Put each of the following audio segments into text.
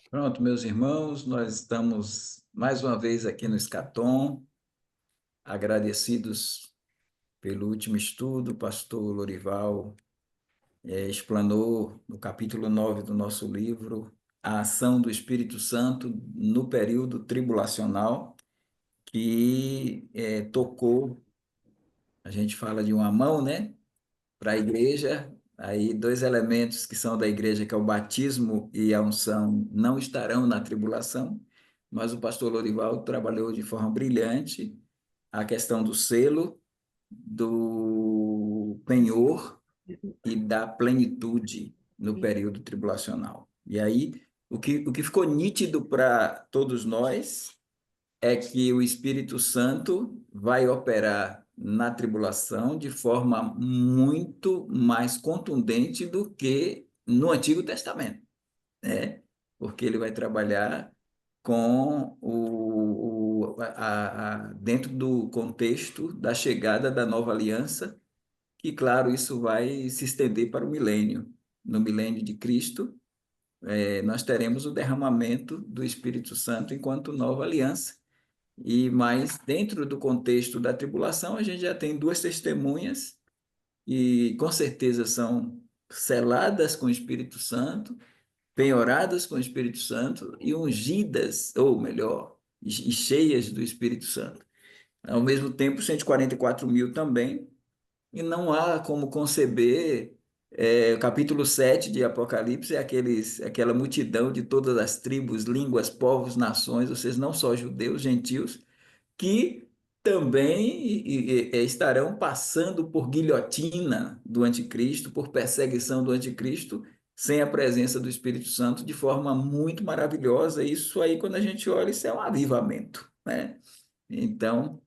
Pronto, meus irmãos, nós estamos mais uma vez aqui no Escatom, agradecidos pelo último estudo. O pastor Lorival explanou no capítulo 9 do nosso livro a ação do Espírito Santo no período tribulacional, que tocou, a gente fala de uma mão, né, para a igreja. Aí dois elementos que são da igreja, que é o batismo e a unção, não estarão na tribulação, mas o pastor Lorival trabalhou de forma brilhante a questão do selo, do penhor e da plenitude no período tribulacional. E aí, o que ficou nítido para todos nós é que o Espírito Santo vai operar na tribulação de forma muito mais contundente do que no Antigo Testamento, né? Porque ele vai trabalhar com dentro do contexto da chegada da nova aliança, que, claro, isso vai se estender para o milênio. No milênio de Cristo, nós teremos o derramamento do Espírito Santo enquanto nova aliança. E mais dentro do contexto da tribulação, a gente já tem duas testemunhas e com certeza são seladas com o Espírito Santo, penhoradas com o Espírito Santo e ungidas, ou melhor, e cheias do Espírito Santo. Ao mesmo tempo, 144 mil também, e não há como conceber. O capítulo 7 de Apocalipse é aquela multidão de todas as tribos, línguas, povos, nações, ou seja, não só judeus, gentios, que também estarão passando por guilhotina do anticristo, por perseguição do anticristo, sem a presença do Espírito Santo, de forma muito maravilhosa. Isso aí, quando a gente olha, isso é um avivamento, né? Então,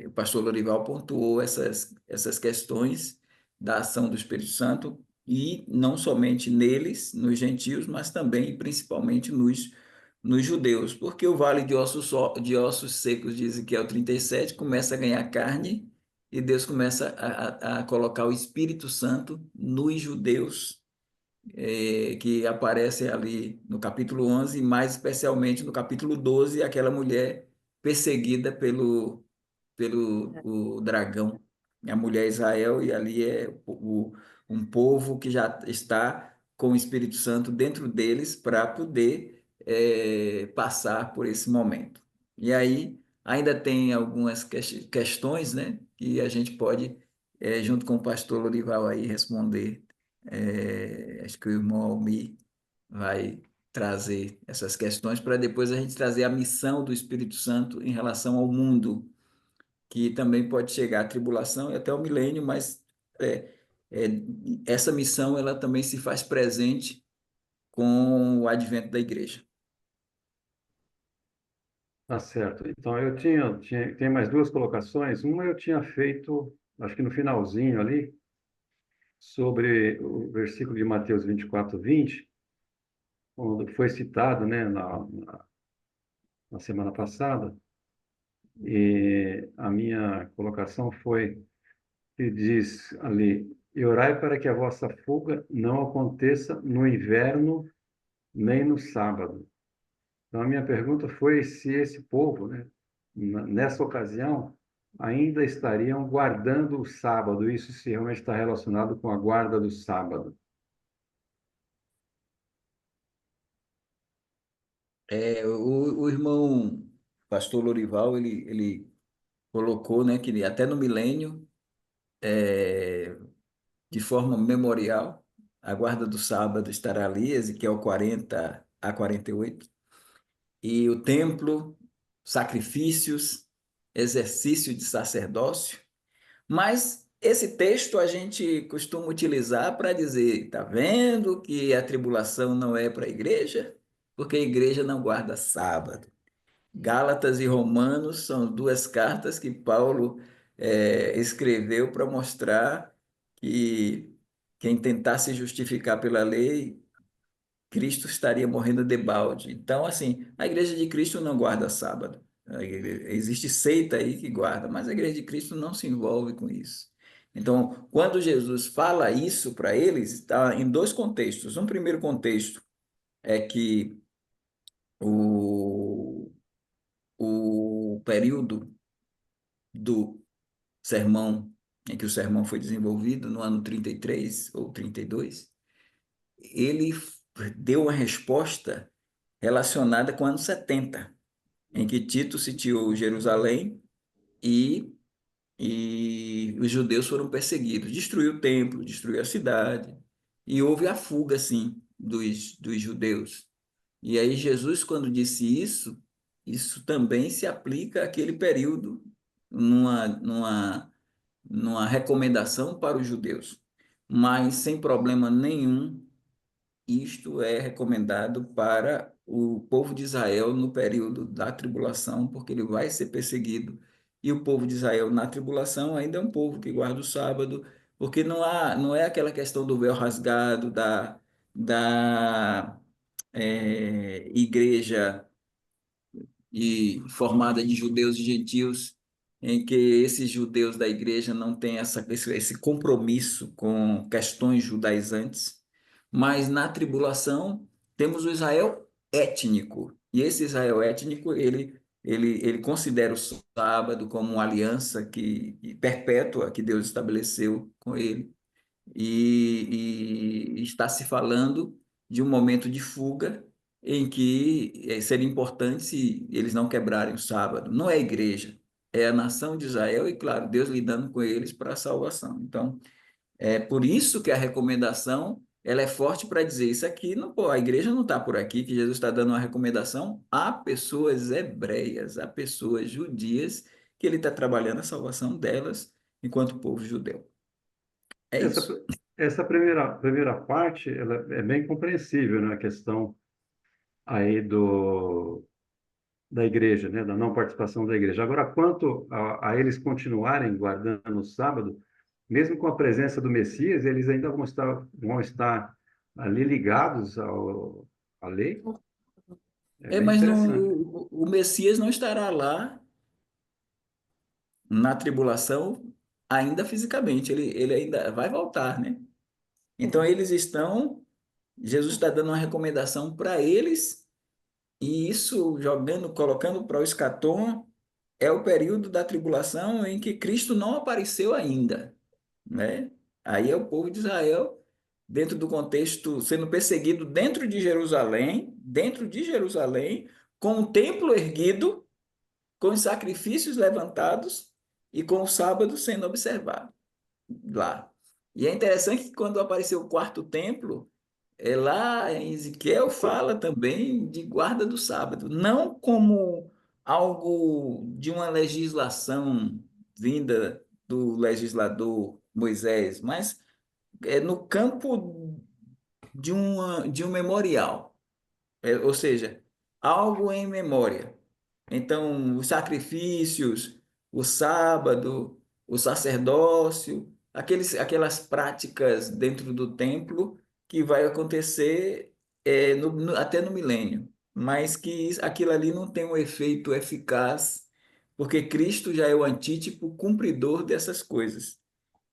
o pastor Lorival pontuou essas questões da ação do Espírito Santo, e não somente neles, nos gentios, mas também e principalmente nos judeus, porque o vale de ossos secos de Ezequiel 37 começa a ganhar carne, e Deus começa a colocar o Espírito Santo nos judeus, que aparecem ali no capítulo 11, e mais especialmente no capítulo 12, aquela mulher perseguida pelo o dragão, a mulher Israel, e ali é um povo que já está com o Espírito Santo dentro deles para poder passar por esse momento. E aí ainda tem algumas questões, né, que a gente pode, junto com o pastor Lorival, aí responder. Acho que o irmão Almir vai trazer essas questões para depois a gente trazer a missão do Espírito Santo em relação ao mundo, que também pode chegar à tribulação e até o milênio, mas é, é, essa missão ela também se faz presente com o advento da igreja. Tá certo. Então, tem mais duas colocações. Uma eu tinha feito, acho que no finalzinho ali, sobre o versículo de Mateus 24:20, quando foi citado, né, na semana passada. E a minha colocação foi, que diz ali: e orai para que a vossa fuga não aconteça no inverno nem no sábado. Então, a minha pergunta foi se esse povo, né, nessa ocasião, ainda estariam guardando o sábado. Isso se realmente está relacionado com a guarda do sábado. O irmão pastor Lorival, ele colocou, né, que até no milênio, de forma memorial, a guarda do sábado estará ali, Ezequiel 40 a 48, e o templo, sacrifícios, exercício de sacerdócio. Mas esse texto a gente costuma utilizar para dizer, tá vendo que a tribulação não é para a igreja? Porque a igreja não guarda sábado. Gálatas e Romanos são duas cartas que Paulo escreveu para mostrar que quem tentasse justificar pela lei, Cristo estaria morrendo de balde. Então, assim, a igreja de Cristo não guarda sábado. Existe seita aí que guarda, mas a igreja de Cristo não se envolve com isso. Então, quando Jesus fala isso para eles, está em dois contextos. Um primeiro contexto, é que o, o período do sermão, em que o sermão foi desenvolvido, no ano 33 ou 32, ele deu uma resposta relacionada com o ano 70, em que Tito sitiou Jerusalém e, e os judeus foram perseguidos. Destruiu o templo, destruiu a cidade, e houve a fuga, assim, dos judeus. E aí Jesus, quando disse isso, isso também se aplica àquele período, numa recomendação para os judeus. Mas, sem problema nenhum, isto é recomendado para o povo de Israel no período da tribulação, porque ele vai ser perseguido. E o povo de Israel na tribulação ainda é um povo que guarda o sábado, porque não é aquela questão do véu rasgado, da igreja formada de judeus e gentios, em que esses judeus da igreja não têm esse compromisso com questões judaizantes, mas na tribulação temos o Israel étnico, e esse Israel étnico, ele considera o sábado como uma aliança perpétua que Deus estabeleceu com ele, e está se falando de um momento de fuga em que seria importante se eles não quebrarem o sábado. Não é a igreja, é a nação de Israel e, claro, Deus lidando com eles para a salvação. Então, é por isso que a recomendação ela é forte para dizer isso aqui, não, pô, a igreja não está por aqui, que Jesus está dando uma recomendação a pessoas hebreias, a pessoas judias, que ele está trabalhando a salvação delas enquanto povo judeu. É Essa, isso. essa primeira parte, ela é bem compreensível, né? A questão aí da igreja, né? Da não participação da igreja. Agora, quanto a eles continuarem guardando o sábado, mesmo com a presença do Messias, eles ainda vão estar ali ligados à lei? É É, bem mas interessante. o Messias não estará lá na tribulação ainda fisicamente, ele ainda vai voltar, né? Então eles estão, Jesus está dando uma recomendação para eles, e isso jogando, colocando para o escatom, é o período da tribulação em que Cristo não apareceu ainda, né? Aí é o povo de Israel, dentro do contexto, sendo perseguido dentro de Jerusalém, com o templo erguido, com os sacrifícios levantados e com o sábado sendo observado lá. E é interessante que quando apareceu o quarto templo, lá em Ezequiel fala também de guarda do sábado, não como algo de uma legislação vinda do legislador Moisés, mas no campo de um memorial. Ou seja, algo em memória. Então, os sacrifícios, o sábado, o sacerdócio, aquelas práticas dentro do templo que vai acontecer até no milênio, mas que aquilo ali não tem um efeito eficaz, porque Cristo já é o antítipo cumpridor dessas coisas.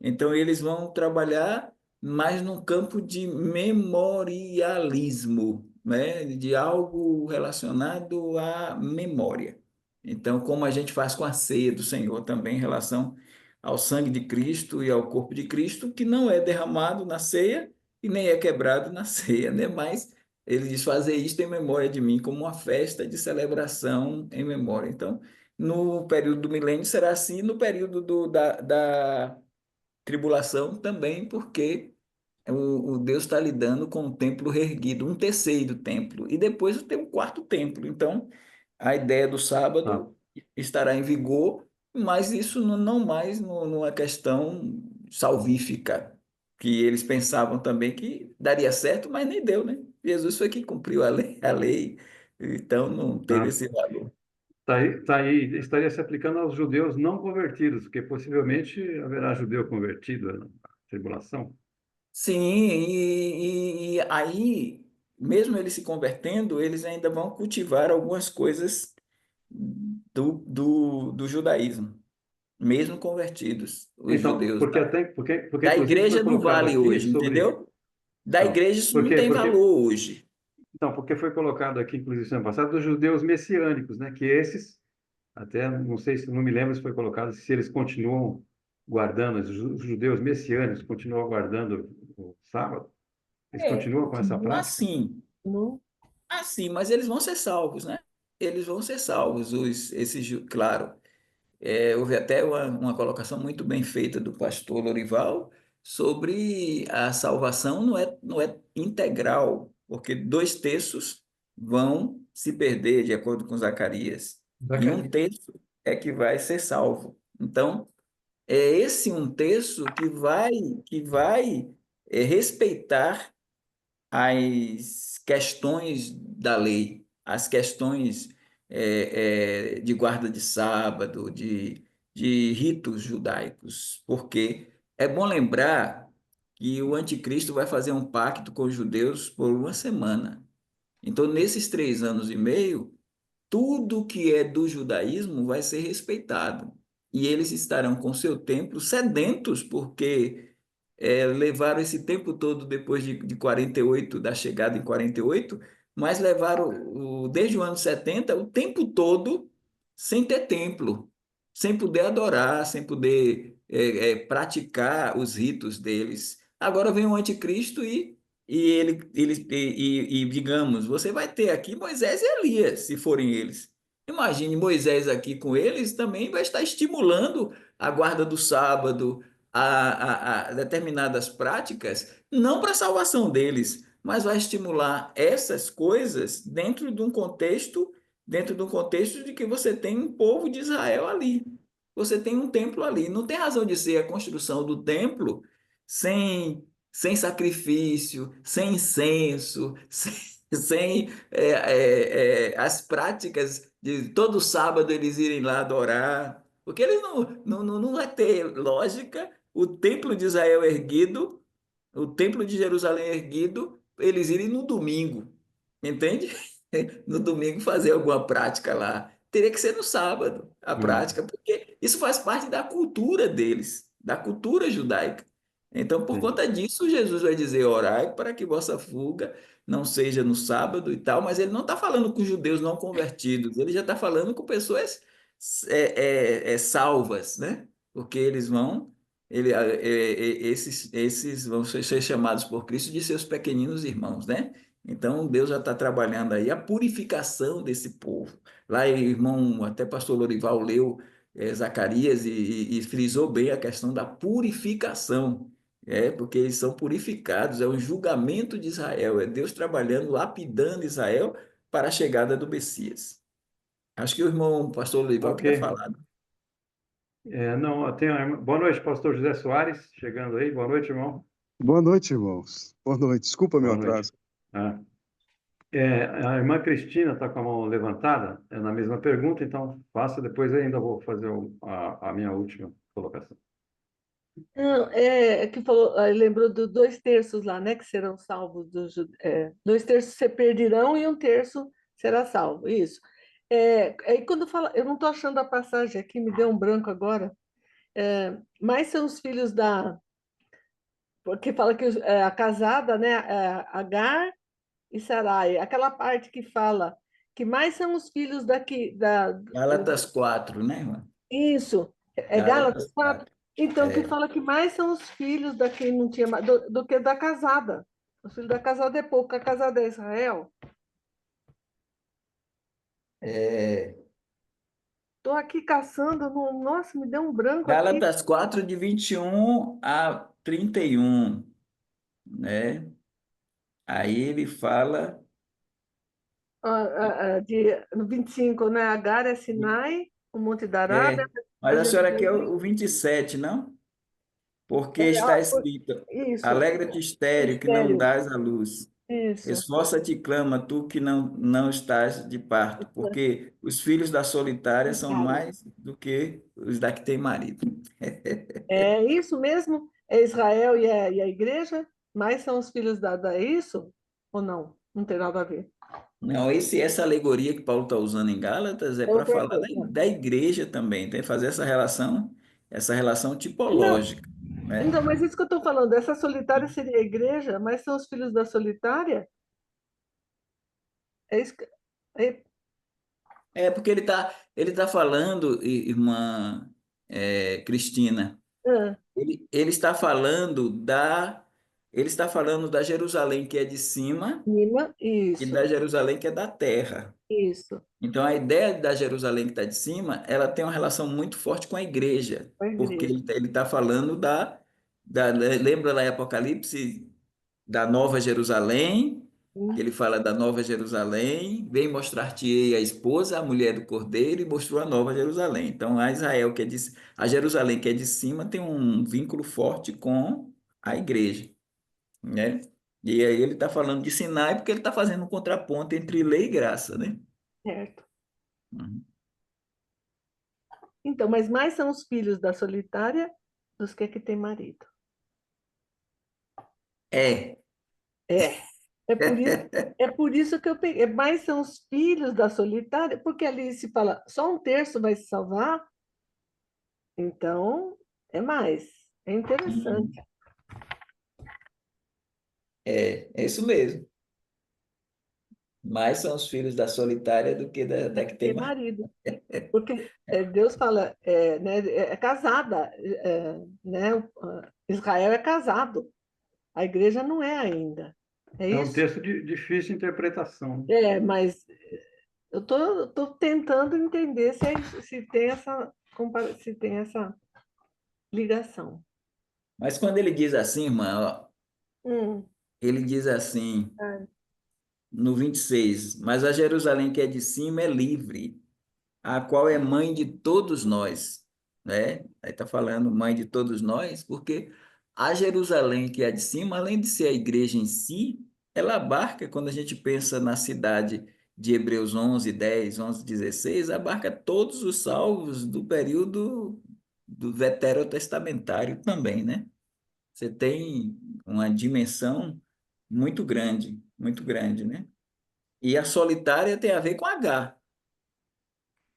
Então, eles vão trabalhar mais num campo de memorialismo, né? De algo relacionado à memória. Então, como a gente faz com a ceia do Senhor também em relação ao sangue de Cristo e ao corpo de Cristo, que não é derramado na ceia e nem é quebrado na ceia, né? Mas ele diz fazer isto em memória de mim, como uma festa de celebração em memória. Então, no período do milênio será assim, no período da tribulação também, porque o Deus está lidando com o templo reerguido, um terceiro templo, e depois tem um quarto templo. Então, a ideia do Ah, sábado estará em vigor, mas isso não mais numa questão salvífica, que eles pensavam também que daria certo, mas nem deu, né? Jesus foi que cumpriu a lei, então não teve ah. esse valor. Tá aí, estaria se aplicando aos judeus não convertidos, porque possivelmente haverá judeu convertido na tribulação. Sim, e aí, mesmo eles se convertendo, eles ainda vão cultivar algumas coisas do judaísmo, mesmo convertidos, os Então, judeus porque até porque da inclusive foi igreja não colocado vale aqui hoje, sobre. entendeu? Da Então, igreja isso por não quê? tem Porque valor hoje. Então, porque foi colocado aqui, inclusive, semana passada, dos judeus messiânicos, né? Que esses, até não sei se, não me lembro se foi colocado, se eles continuam guardando, os judeus messiânicos continuam guardando o sábado, eles continuam com essa Continua prática? assim. Não? Assim, mas eles vão ser salvos, né? Eles vão ser salvos, claro. Houve até uma colocação muito bem feita do pastor Lorival sobre a salvação não é integral, porque 2 terços vão se perder, de acordo com Zacarias, e um Zacarias. terço é que vai ser salvo. Então, é esse um terço que vai respeitar as questões da lei, as questões de guarda de sábado, de ritos judaicos, porque é bom lembrar que o anticristo vai fazer um pacto com os judeus por uma semana. Então, nesses 3 anos e meio, tudo que é do judaísmo vai ser respeitado. E eles estarão com seu templo sedentos, porque levaram esse tempo todo depois de 48, da chegada em 48, mas levaram desde o ano 70 o tempo todo sem ter templo, sem poder adorar, sem poder praticar os ritos deles. Agora vem o anticristo e digamos, você vai ter aqui Moisés e Elias, se forem eles. Imagine Moisés aqui com eles, também vai estar estimulando a guarda do sábado, a determinadas práticas, não para a salvação deles, mas vai estimular essas coisas dentro de um contexto de que você tem um povo de Israel ali. Você tem um templo ali. Não tem razão de ser a construção do templo sem sacrifício, sem incenso, sem as práticas de todo sábado eles irem lá adorar. Porque eles não vai ter lógica o templo de Israel erguido, o templo de Jerusalém erguido, eles irem no domingo, entende? No domingo fazer alguma prática lá. Teria que ser no sábado a Hum, prática, porque isso faz parte da cultura deles, da cultura judaica. Então, por entendi, conta disso, Jesus vai dizer: orai para que vossa fuga não seja no sábado e tal, mas ele não está falando com judeus não convertidos, ele já está falando com pessoas salvas, né? Porque esses vão ser chamados por Cristo de seus pequeninos irmãos, né? Então Deus já está trabalhando aí a purificação desse povo. Lá, o irmão, até pastor Lorival leu Zacarias e frisou bem a questão da purificação. Porque eles são purificados, é um julgamento de Israel, é Deus trabalhando, lapidando Israel para a chegada do Messias. Acho que o irmão pastor Lorival ok. queria falar. Não, eu tenho, boa noite, pastor José Soares, chegando aí. Boa noite, irmão. Boa noite, irmãos. Boa noite. Desculpa meu Boa atraso. noite. Ah, a irmã Cristina está com a mão levantada, é na mesma pergunta, então faça, depois eu ainda vou fazer a minha última colocação. Não, que falou, lembrou dos 2 terços lá, né? Que serão salvos dos 2 terços se perderão e 1 terço será salvo. Isso. Aí quando fala, eu não estou achando a passagem aqui, me deu um branco agora. Mas são os filhos da. Porque fala que a casada, né? Agar e Sarai. Aquela parte que fala que mais são os filhos daqui. Gálatas 4, né, irmã? Isso, é Gálatas Gálatas 4. 4. Então, que fala que mais são os filhos da quem não tinha do que da casada. Os filhos da casada é pouco, a casada é Israel. É, Estou aqui caçando, nossa, me deu um branco aqui. Gálatas 4, de 21 a 31, né? Aí ele fala. No 25, né? Agar é Sinai, o Monte da Arábia, É, mas a a senhora quer Jerusalém. o 27, não? Porque É, está escrito: isso, alegra-te, estéreo, que não estéreo, dás a luz. isso. Esforça-te e clama, tu que não estás de parto, porque os filhos da solitária são mais do que os da que tem marido. É isso mesmo? É Israel e a igreja? Mais são os filhos é isso? Ou não? Não tem nada a ver. Não, essa alegoria que Paulo está usando em Gálatas é É para outra falar da, coisa. da igreja também, tem que fazer essa relação Não, tipológica, né? então, mas isso que eu estou falando, essa solitária seria a igreja, mas são os filhos da solitária? É isso que... é- É porque ele tá falando, irmã Cristina, ah, ele está falando ele está falando da Jerusalém que é de cima Nima, e isso, da Jerusalém que é da terra. isso, Então, a ideia da Jerusalém que está de cima, ela tem uma relação muito forte com a igreja, com a porque igreja. ele tá falando lembra lá em Apocalipse, da Nova Jerusalém, que Hum, ele fala da Nova Jerusalém, vem mostrar-te-ei a esposa, a mulher do cordeiro, e mostrou a Nova Jerusalém. Então, a Israel, a Jerusalém que é de cima, tem um vínculo forte com a igreja, né? E aí ele está falando de Sinai porque ele está fazendo um contraponto entre lei e graça, né? certo. Uhum. Então, mas mais são os filhos da solitária dos que tem marido. É, É, é por isso, é por isso que eu peguei. Mais são os filhos da solitária, porque ali se fala só um terço vai se salvar, então é mais. É interessante. uhum. É isso mesmo. Mais são os filhos da solitária do que da que tem Tem mais. marido. Porque Deus fala, né, é casada, né? Israel é casado, a igreja não é ainda. É É um isso? texto de difícil interpretação. Mas eu tô tentando entender se tem se tem essa ligação. Mas quando ele diz assim, irmã, ó, Hum, ele diz assim, é, no 26, mas a Jerusalém que é de cima é livre, a qual é mãe de todos nós, né? Aí está falando mãe de todos nós, porque a Jerusalém que é de cima, além de ser a igreja em si, ela abarca, quando a gente pensa na cidade de Hebreus 11, 10, 11, 16, abarca todos os salvos do período do veterotestamentário também, né? Você tem uma dimensão muito grande, né? E a solitária tem a ver com H,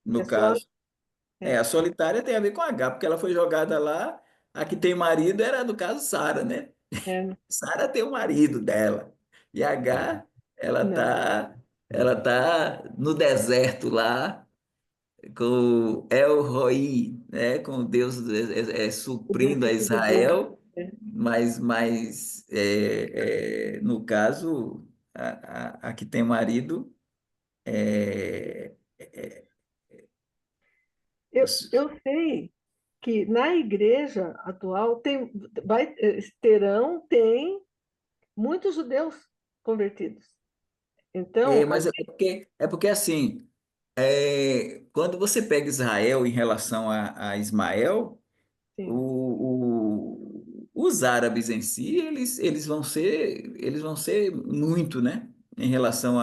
é no só. caso. É, A solitária tem a ver com H, porque ela foi jogada lá. A que tem marido era, no caso, Sara, né? é, Sara tem o marido dela. E H, não. ela tá no deserto lá, com El Roi, né? Com Deus O Deus suprindo a que cuida. Israel, É. mas no caso, a que tem marido é, Eu sei que na igreja atual tem muitos judeus convertidos. Então, mas é porque assim, quando você pega Israel em relação a Ismael, sim, os árabes em si, eles vão ser muito, né? Em relação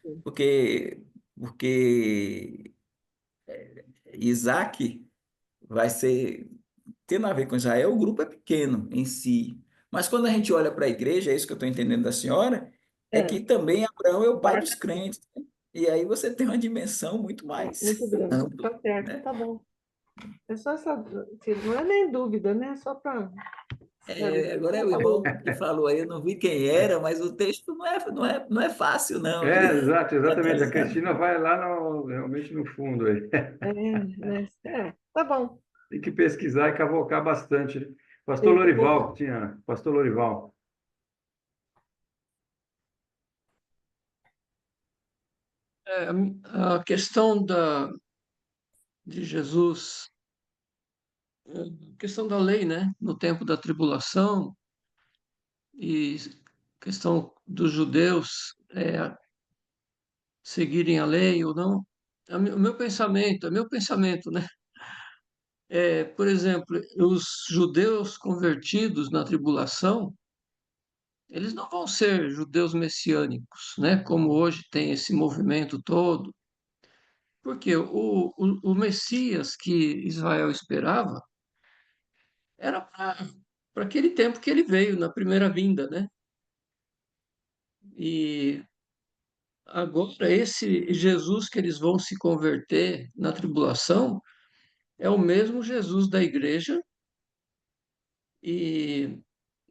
sim, porque, porque Isaac vai ser, tendo a ver com Israel, o grupo é pequeno em si. Mas quando a gente olha para a igreja, é isso que eu estou entendendo da senhora, é é, que também Abraão é o pai dos abarca crentes, né? E aí você tem uma dimensão muito muito mais grande. ampla, Tá certo, né? tá bom. É só essa, não é nem dúvida, né? Só para esclarecer. Agora é Tá o bom. irmão que falou aí, eu não vi quem era, mas o texto não é fácil, não. É, Ele exato, já está exatamente. A dizendo. Cristina vai lá realmente no fundo aí. Tá bom. Tem que pesquisar e cavocar bastante. Pastor Tem que Lorival, voltar. que tinha. Pastor Lorival. É, a questão de Jesus, a questão da lei, né? No tempo da tribulação e questão dos judeus seguirem a lei ou não. O meu pensamento, né? Por exemplo, os judeus convertidos na tribulação, eles não vão ser judeus messiânicos, né? Como hoje tem esse movimento todo, porque o Messias que Israel esperava era para aquele tempo que ele veio, na primeira vinda, né? E agora, esse Jesus que eles vão se converter na tribulação é o mesmo Jesus da igreja, e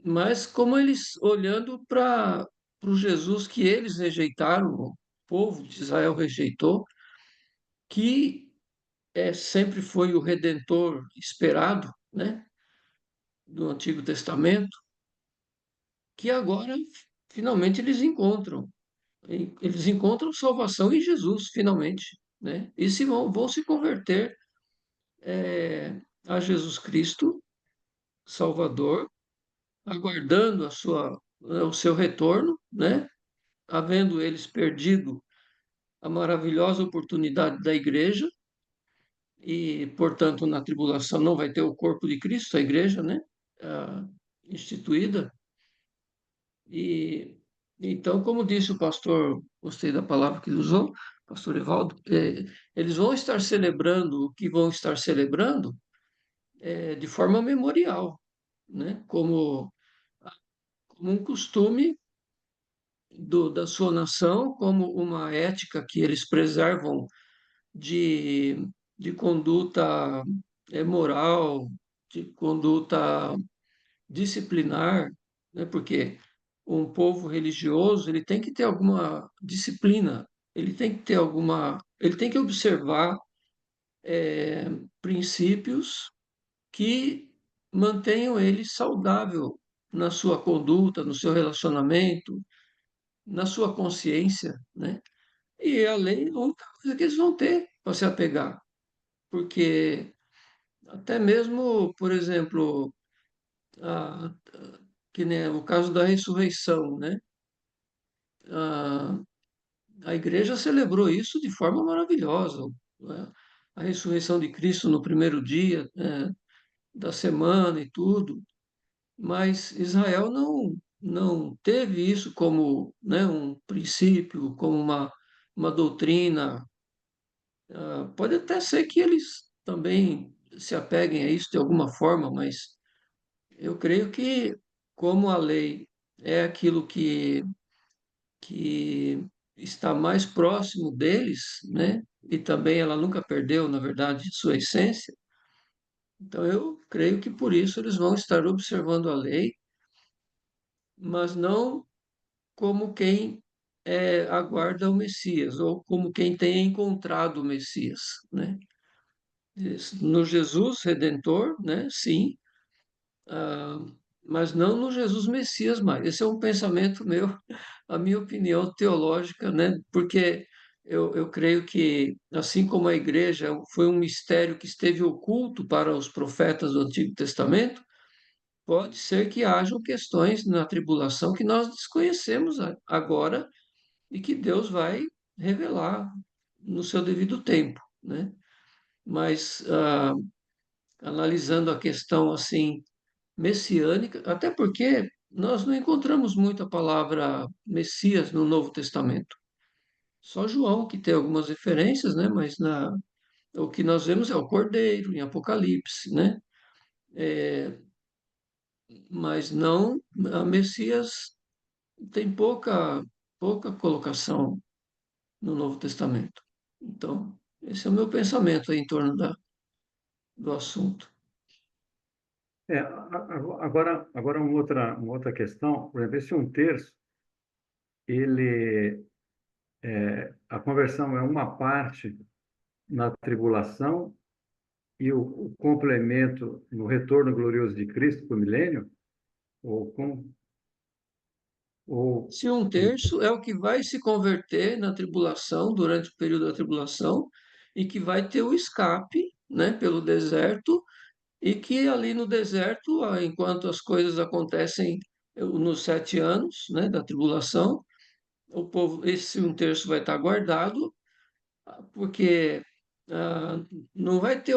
mas como eles olhando para o Jesus que eles rejeitaram povo de Israel rejeitou, que sempre foi o redentor esperado, né, do Antigo Testamento, que agora finalmente eles encontram salvação em Jesus, finalmente, né? E vão se converter a Jesus Cristo, Salvador, aguardando o seu retorno, né? Havendo eles perdido a maravilhosa oportunidade da igreja, e, portanto, na tribulação não vai ter o corpo de Cristo, a igreja, né? Ah, instituída. E então, como disse o pastor, gostei da palavra que ele usou, pastor Evaldo, eles vão estar celebrando o que vão estar celebrando de forma memorial, né? Como um costume da sua nação, como uma ética que eles preservam de, de conduta moral, de conduta disciplinar, né? Porque um povo religioso ele tem que ter alguma disciplina, ele tem que observar princípios que mantenham ele saudável na sua conduta, no seu relacionamento, na sua consciência, né? E a lei é a única coisa que eles vão ter para se apegar, porque até mesmo, por exemplo, a, que nem o caso da ressurreição, né? A, a igreja celebrou isso de forma maravilhosa, né? A ressurreição de Cristo no primeiro dia, da semana e tudo, mas Israel não teve isso como, né, um princípio, como uma doutrina. Pode até ser que eles também se apeguem a isso de alguma forma, mas eu creio que, como a lei é aquilo que está mais próximo deles, né? E também ela nunca perdeu, na verdade, sua essência. Então eu creio que por isso eles vão estar observando a lei, mas não como quem aguarda o Messias ou como quem tem encontrado o Messias, né? No Jesus Redentor, né? Sim, ah, mas não no Jesus Messias mais. Esse é um pensamento meu, a minha opinião teológica, né? Porque eu creio que, assim como a igreja foi um mistério que esteve oculto para os profetas do Antigo Testamento, pode ser que hajam questões na tribulação que nós desconhecemos agora e que Deus vai revelar no seu devido tempo, né? Mas analisando a questão assim messiânica, até porque nós não encontramos muito a palavra Messias no Novo Testamento. Só João que tem algumas referências, né? Mas o que nós vemos é o Cordeiro em Apocalipse, né? Mas não a Messias tem pouca colocação no Novo Testamento. Então, esse é o meu pensamento aí em torno do assunto. Agora uma outra questão, por exemplo, esse um terço, ele, a conversão é uma parte na tribulação e o complemento no retorno glorioso de Cristo para o milênio, ou com, ou, Se um terço é o que vai se converter na tribulação, durante o período da tribulação, e que vai ter o escape, né, pelo deserto, e que ali no deserto, enquanto as coisas acontecem nos 7 anos, né, da tribulação, esse um terço vai estar guardado, porque não vai ter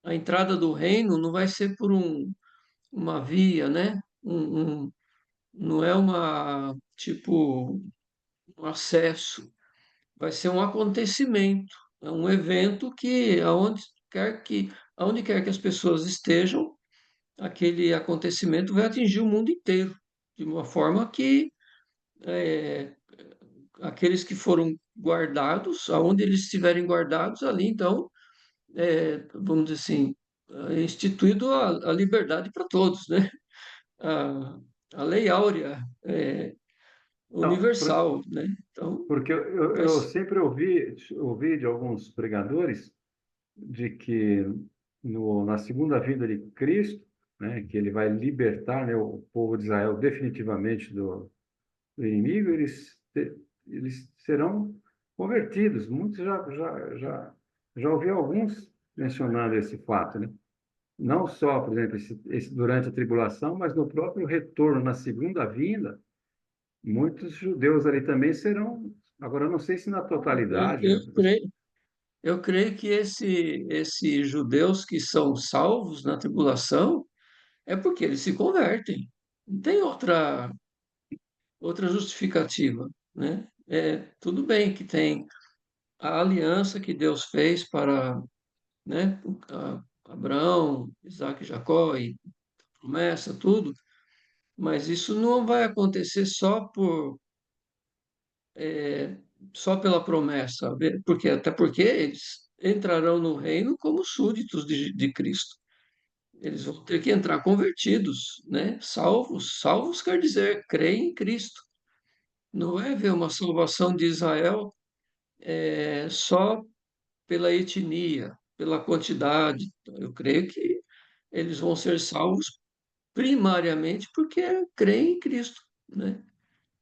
a entrada do reino não vai ser por uma via, né? Não é tipo, um acesso, vai ser um acontecimento, é um evento que aonde quer que as pessoas estejam, aquele acontecimento vai atingir o mundo inteiro, de uma forma que é, aqueles que foram guardados, aonde eles estiverem guardados, ali então, vamos dizer assim, é instituído a liberdade para todos, né? A, a lei áurea Não, universal, né? Então, porque eu mas sempre ouvi de alguns pregadores de que na segunda vinda de Cristo, né, que ele vai libertar, né, o povo de Israel definitivamente do inimigo, eles serão convertidos. Muitos já ouvi alguns mencionando esse fato, né? Não só, por exemplo, durante a tribulação, mas no próprio retorno, na segunda vinda, muitos judeus ali também serão. Agora, eu não sei se na eu, totalidade, eu né? creio, eu creio que esses judeus que são salvos na tribulação é porque eles se convertem. Não tem outra justificativa, né? É, tudo bem que tem a aliança que Deus fez para, né, Abraão, Isaac e Jacó, e promessa, tudo, mas isso não vai acontecer só pela promessa, porque até porque eles entrarão no reino como súditos de Cristo. Eles vão ter que entrar convertidos, né? Salvos. Salvos quer dizer crer em Cristo. Não é ver uma salvação de Israel só pela etnia, pela quantidade. Eu creio que eles vão ser salvos primariamente porque creem em Cristo, né?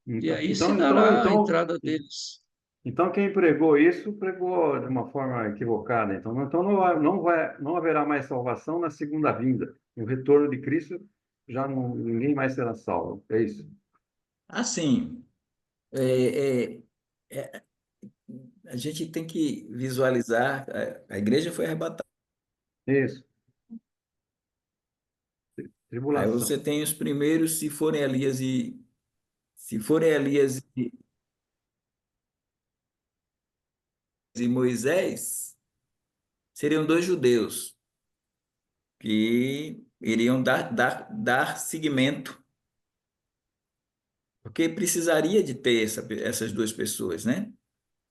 E Então, aí se então, então, dará a então, entrada deles. então quem pregou isso pregou de uma forma equivocada. Então não haverá mais salvação na segunda vinda. No retorno de Cristo, já não, ninguém mais será salvo. É isso. Assim, é, é, é, a gente tem que visualizar, a igreja foi arrebatada. Isso. Aí Tribulação. você tem os primeiros, se forem Elias e Moisés, seriam dois judeus que iriam dar seguimento, porque precisaria de ter essas duas pessoas, né?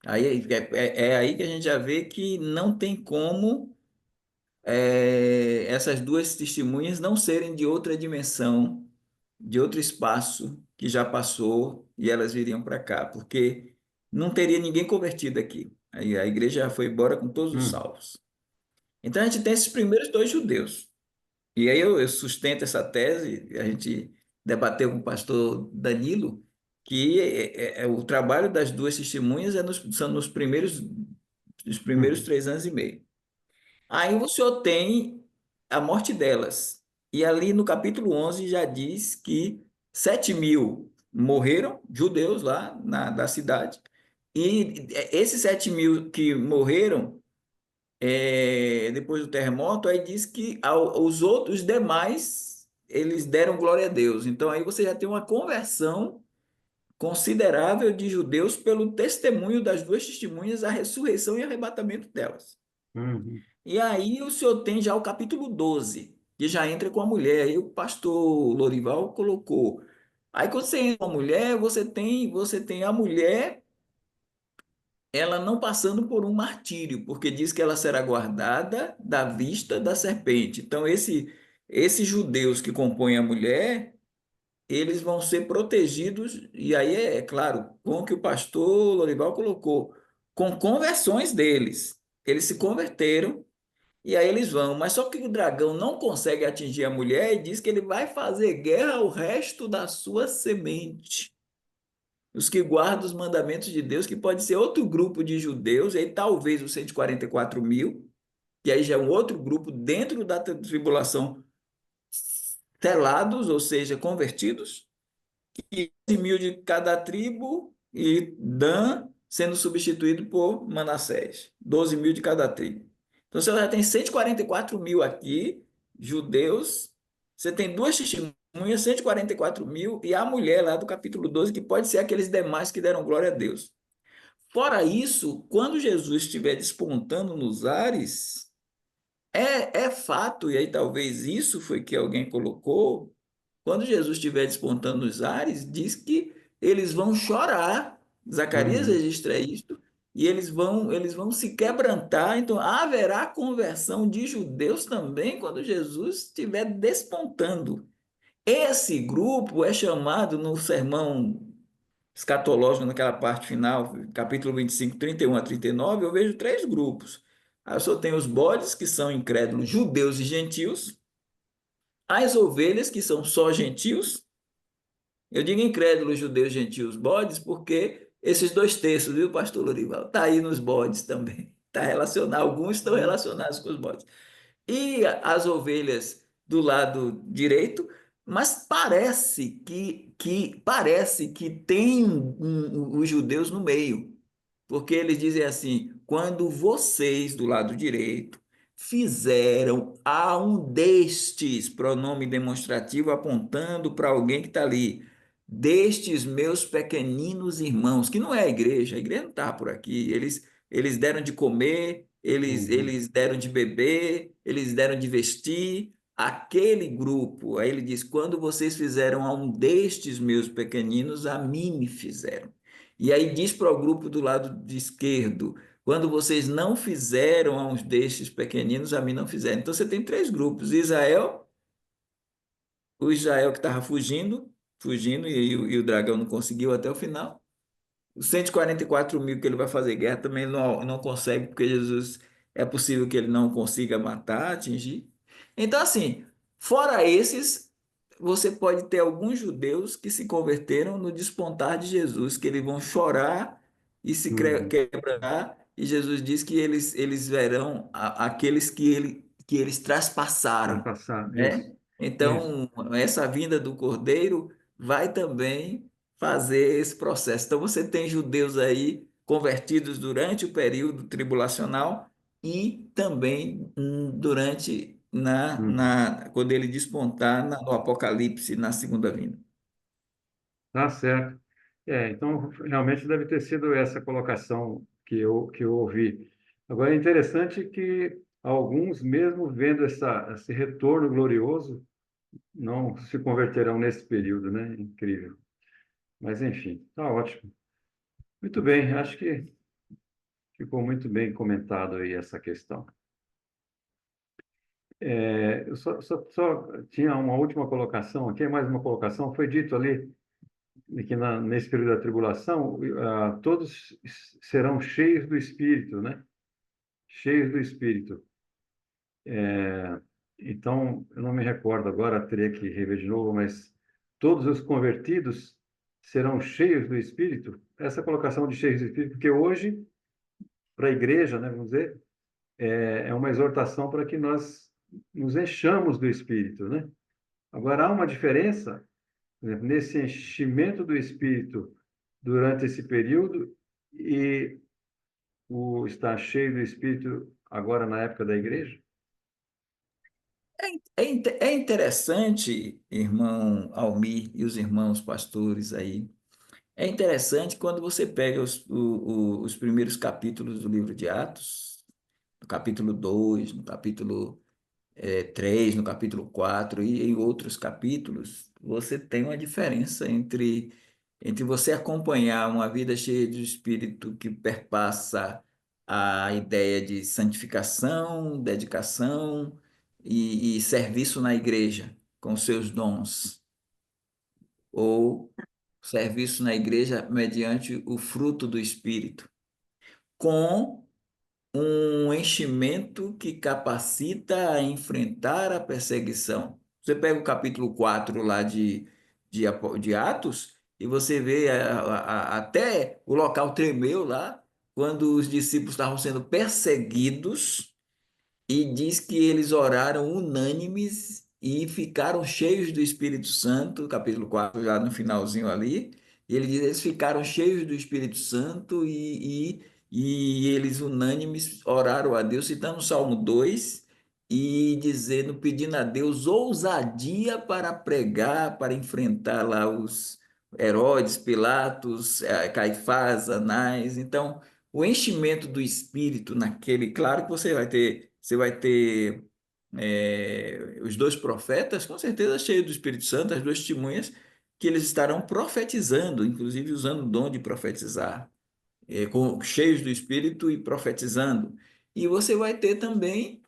Aí é aí que a gente já vê que não tem como essas duas testemunhas não serem de outra dimensão, de outro espaço que já passou e elas viriam para cá, porque não teria ninguém convertido aqui. Aí a igreja já foi embora com todos os Hum, salvos. Então a gente tem esses primeiros dois judeus. E aí eu sustento essa tese, a gente debateu com o pastor Danilo, que o trabalho das duas testemunhas são nos primeiros uhum, 3 anos e meio. Aí o senhor tem a morte delas. E ali no capítulo 11 já diz que 7.000 morreram, judeus lá da cidade. E esses 7.000 que morreram depois do terremoto, aí diz que os outros demais, eles deram glória a Deus. Então aí você já tem uma conversão considerável de judeus pelo testemunho das duas testemunhas, a ressurreição e arrebatamento delas. uhum, E aí o senhor tem já o capítulo 12 que já entra com a mulher. Aí o pastor Lorival colocou. Aí quando você entra com a mulher, você tem a mulher, ela não passando por um martírio, porque diz que ela será guardada da vista da serpente. Então esses judeus que compõem a mulher, eles vão ser protegidos, e aí é claro, com o que o pastor Lorival colocou, com conversões deles. Eles se converteram. E aí eles vão, mas só que o dragão não consegue atingir a mulher e diz que ele vai fazer guerra ao resto da sua semente. Os que guardam os mandamentos de Deus, que pode ser outro grupo de judeus, e aí talvez os 144.000, que aí já é um outro grupo dentro da tribulação, selados, ou seja, convertidos, e 11.000 de cada tribo, e Dan sendo substituído por Manassés, 12.000 de cada tribo. Então você já tem 144.000 aqui, judeus, você tem duas testemunhas, 144.000, e a mulher lá do capítulo 12, que pode ser aqueles demais que deram glória a Deus. Fora isso, quando Jesus estiver despontando nos ares, é fato, e aí talvez isso foi que alguém colocou, quando Jesus estiver despontando nos ares, diz que eles vão chorar. Zacarias uhum, registra isto, e eles vão se quebrantar. Então, haverá conversão de judeus também quando Jesus estiver despontando. Esse grupo é chamado no sermão escatológico naquela parte final, capítulo 25, 31 a 39, eu vejo três grupos. Aí eu só tenho os bodes, que são incrédulos, judeus e gentios, as ovelhas, que são só gentios. Eu digo incrédulos, judeus, gentios, bodes, porque esses dois terços, viu, pastor Lorival? Está aí nos bodes também. Está relacionado, alguns estão relacionados com os bodes e as ovelhas do lado direito, mas parece que tem os judeus no meio, porque eles dizem assim: quando vocês do lado direito fizeram a um destes, pronome demonstrativo apontando para alguém que está ali, destes meus pequeninos irmãos, que não é a igreja não está por aqui, eles deram de comer, Uhum. eles deram de beber, eles deram de vestir. Aquele grupo, aí ele diz: quando vocês fizeram a um destes meus pequeninos, a mim me fizeram. E aí diz para o grupo do lado de esquerdo: quando vocês não fizeram a uns destes pequeninos, a mim não fizeram. Então você tem três grupos: Israel, o Israel que estava fugindo, e o dragão não conseguiu até o final. Os 144 mil que ele vai fazer guerra também não consegue, porque Jesus é possível que ele não consiga matar, atingir. Então, assim, fora esses, você pode ter alguns judeus que se converteram no despontar de Jesus, que eles vão chorar e se Uhum. quebrar, e Jesus diz que eles verão aqueles que eles Vai traspassaram, passar, isso. né? Isso. Então, essa vinda do Cordeiro vai também fazer esse processo. Então, você tem judeus aí convertidos durante o período tribulacional e também durante Uhum. quando ele despontar no Apocalipse, na segunda vinda. Tá certo. Então, realmente deve ter sido essa colocação que eu ouvi. Agora, é interessante que alguns, mesmo vendo esse retorno glorioso, não se converterão nesse período, né? Incrível. Mas, enfim, tá ótimo. Muito bem, acho que ficou muito bem comentado aí essa questão. Eu só tinha uma última colocação aqui, mais uma colocação. Foi dito ali que nesse período da tribulação, todos serão cheios do Espírito, né? Cheios do Espírito. Então, eu não me recordo agora, teria que rever de novo, mas todos os convertidos serão cheios do Espírito. Essa colocação de cheios do Espírito, porque hoje, para a igreja, né, vamos dizer, é uma exortação para que nós nos enchamos do Espírito, né? Agora, há uma diferença, por exemplo, nesse enchimento do Espírito durante esse período e o estar cheio do Espírito agora na época da igreja? É interessante, irmão Almir e os irmãos pastores aí. É interessante quando você pega os primeiros capítulos do livro de Atos, no capítulo 2, no capítulo 3, no capítulo 4 e em outros capítulos, você tem uma diferença entre você acompanhar uma vida cheia de espírito que perpassa a ideia de santificação, dedicação e serviço na igreja com seus dons, ou serviço na igreja mediante o fruto do espírito, com um enchimento que capacita a enfrentar a perseguição. Você pega o capítulo 4 lá de Atos e você vê até o local tremeu lá, quando os discípulos estavam sendo perseguidos e diz que eles oraram unânimes e ficaram cheios do Espírito Santo, capítulo 4 já no finalzinho ali. E ele diz, eles ficaram cheios do Espírito Santo e eles unânimes oraram a Deus, citando o Salmo 2 e dizendo, pedindo a Deus ousadia para pregar, para enfrentar lá os Herodes, Pilatos, Caifás, Anás. Então, o enchimento do Espírito naquele, claro que você vai ter os dois profetas, com certeza cheios do Espírito Santo, as duas testemunhas, que eles estarão profetizando, inclusive usando o dom de profetizar, cheios do Espírito e profetizando. E você vai ter também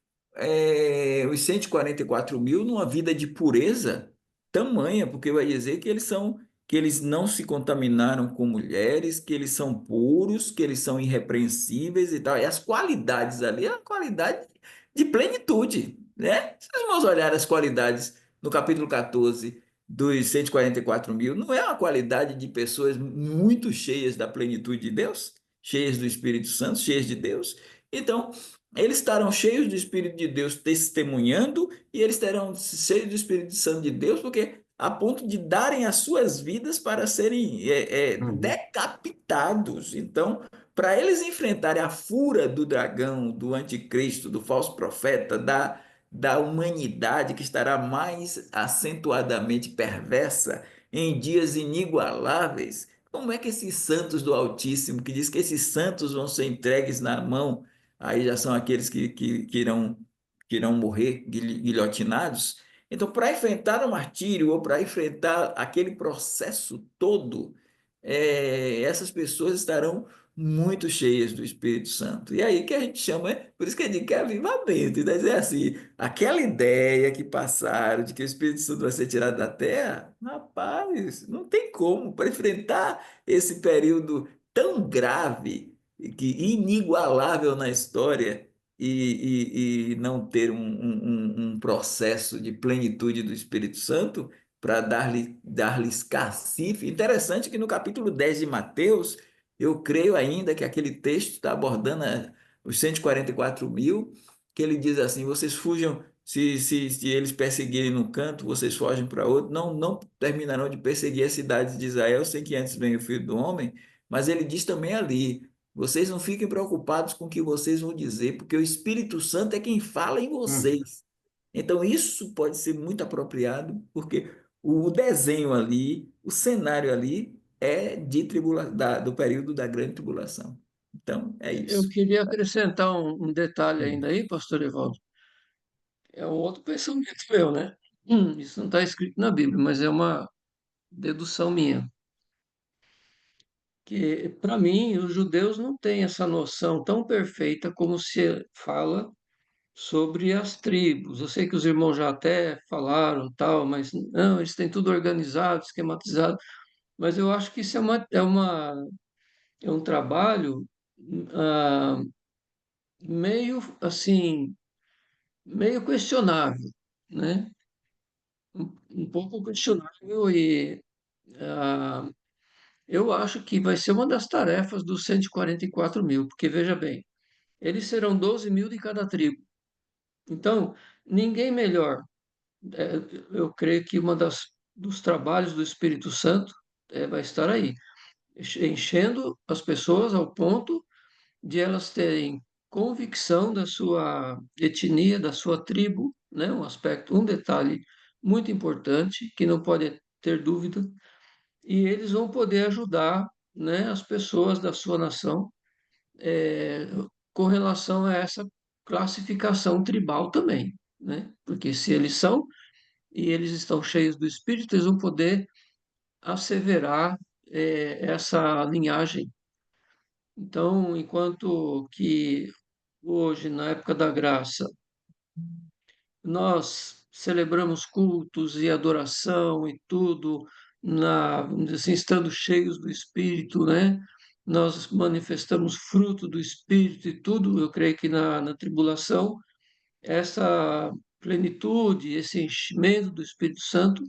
os 144 mil numa vida de pureza tamanha, porque vai dizer que eles são que eles não se contaminaram com mulheres, que eles são puros, que eles são irrepreensíveis e tal. E as qualidades ali é uma qualidade de plenitude, né? Se os irmãos olharem as qualidades no capítulo 14 dos 144.000, não é uma qualidade de pessoas muito cheias da plenitude de Deus, cheias do Espírito Santo, cheias de Deus. Então, eles estarão cheios do Espírito de Deus testemunhando, e eles terão cheios do Espírito Santo de Deus, porque a ponto de darem as suas vidas para serem Uhum. decapitados. Então, para eles enfrentarem a fúria do dragão, do anticristo, do falso profeta, da humanidade que estará mais acentuadamente perversa em dias inigualáveis, como é que esses santos do Altíssimo, que diz que esses santos vão ser entregues na mão, aí já são aqueles que irão morrer guilhotinados? Então, para enfrentar o martírio ou para enfrentar aquele processo todo, essas pessoas estarão muito cheias do Espírito Santo. E aí que a gente chama, por isso que a gente quer avivamento. Então, dizer assim, aquela ideia que passaram de que o Espírito Santo vai ser tirado da terra, rapaz, não tem como. Para enfrentar esse período tão grave, que inigualável na história, e não ter um processo de plenitude do Espírito Santo para dar-lhes cacife. Interessante que no capítulo 10 de Mateus, eu creio ainda que aquele texto está abordando os 144.000, que ele diz assim: vocês fujam, se eles perseguirem no canto, vocês fogem para outro, não terminarão de perseguir as cidades de Israel sem que antes venha o Filho do Homem. Mas ele diz também ali: vocês não fiquem preocupados com o que vocês vão dizer, porque o Espírito Santo é quem fala em Uhum. vocês. Então, isso pode ser muito apropriado, porque o desenho ali, o cenário ali, é do período da grande tribulação. Então, é Eu isso. queria acrescentar um detalhe ainda aí, pastor Evaldo. É um outro pensamento meu, né? Isso não está escrito na Bíblia, mas é uma dedução minha. Que, para mim, os judeus não têm essa noção tão perfeita como se fala sobre as tribos. Eu sei que os irmãos já até falaram tal, mas não, eles têm tudo organizado, esquematizado. Mas eu acho que isso é um trabalho ah, meio assim, meio questionável, né? Um pouco questionável e ah, eu acho que vai ser uma das tarefas dos 144.000, porque veja bem, eles serão 12.000 de cada tribo. Então, ninguém melhor. É, eu creio que uma dos trabalhos do Espírito Santo vai estar aí, enchendo as pessoas ao ponto de elas terem convicção da sua etnia, da sua tribo, né? Um detalhe muito importante que não pode ter dúvida, e eles vão poder ajudar, né, as pessoas da sua nação é, com relação a essa classificação tribal também, né? Porque se eles são e eles estão cheios do Espírito, eles vão poder asseverar essa linhagem. Então, enquanto que hoje, na época da graça, nós celebramos cultos e adoração e tudo, vamos dizer assim, estando cheios do Espírito, né? Nós manifestamos fruto do Espírito e tudo. Eu creio que na tribulação, essa plenitude, esse enchimento do Espírito Santo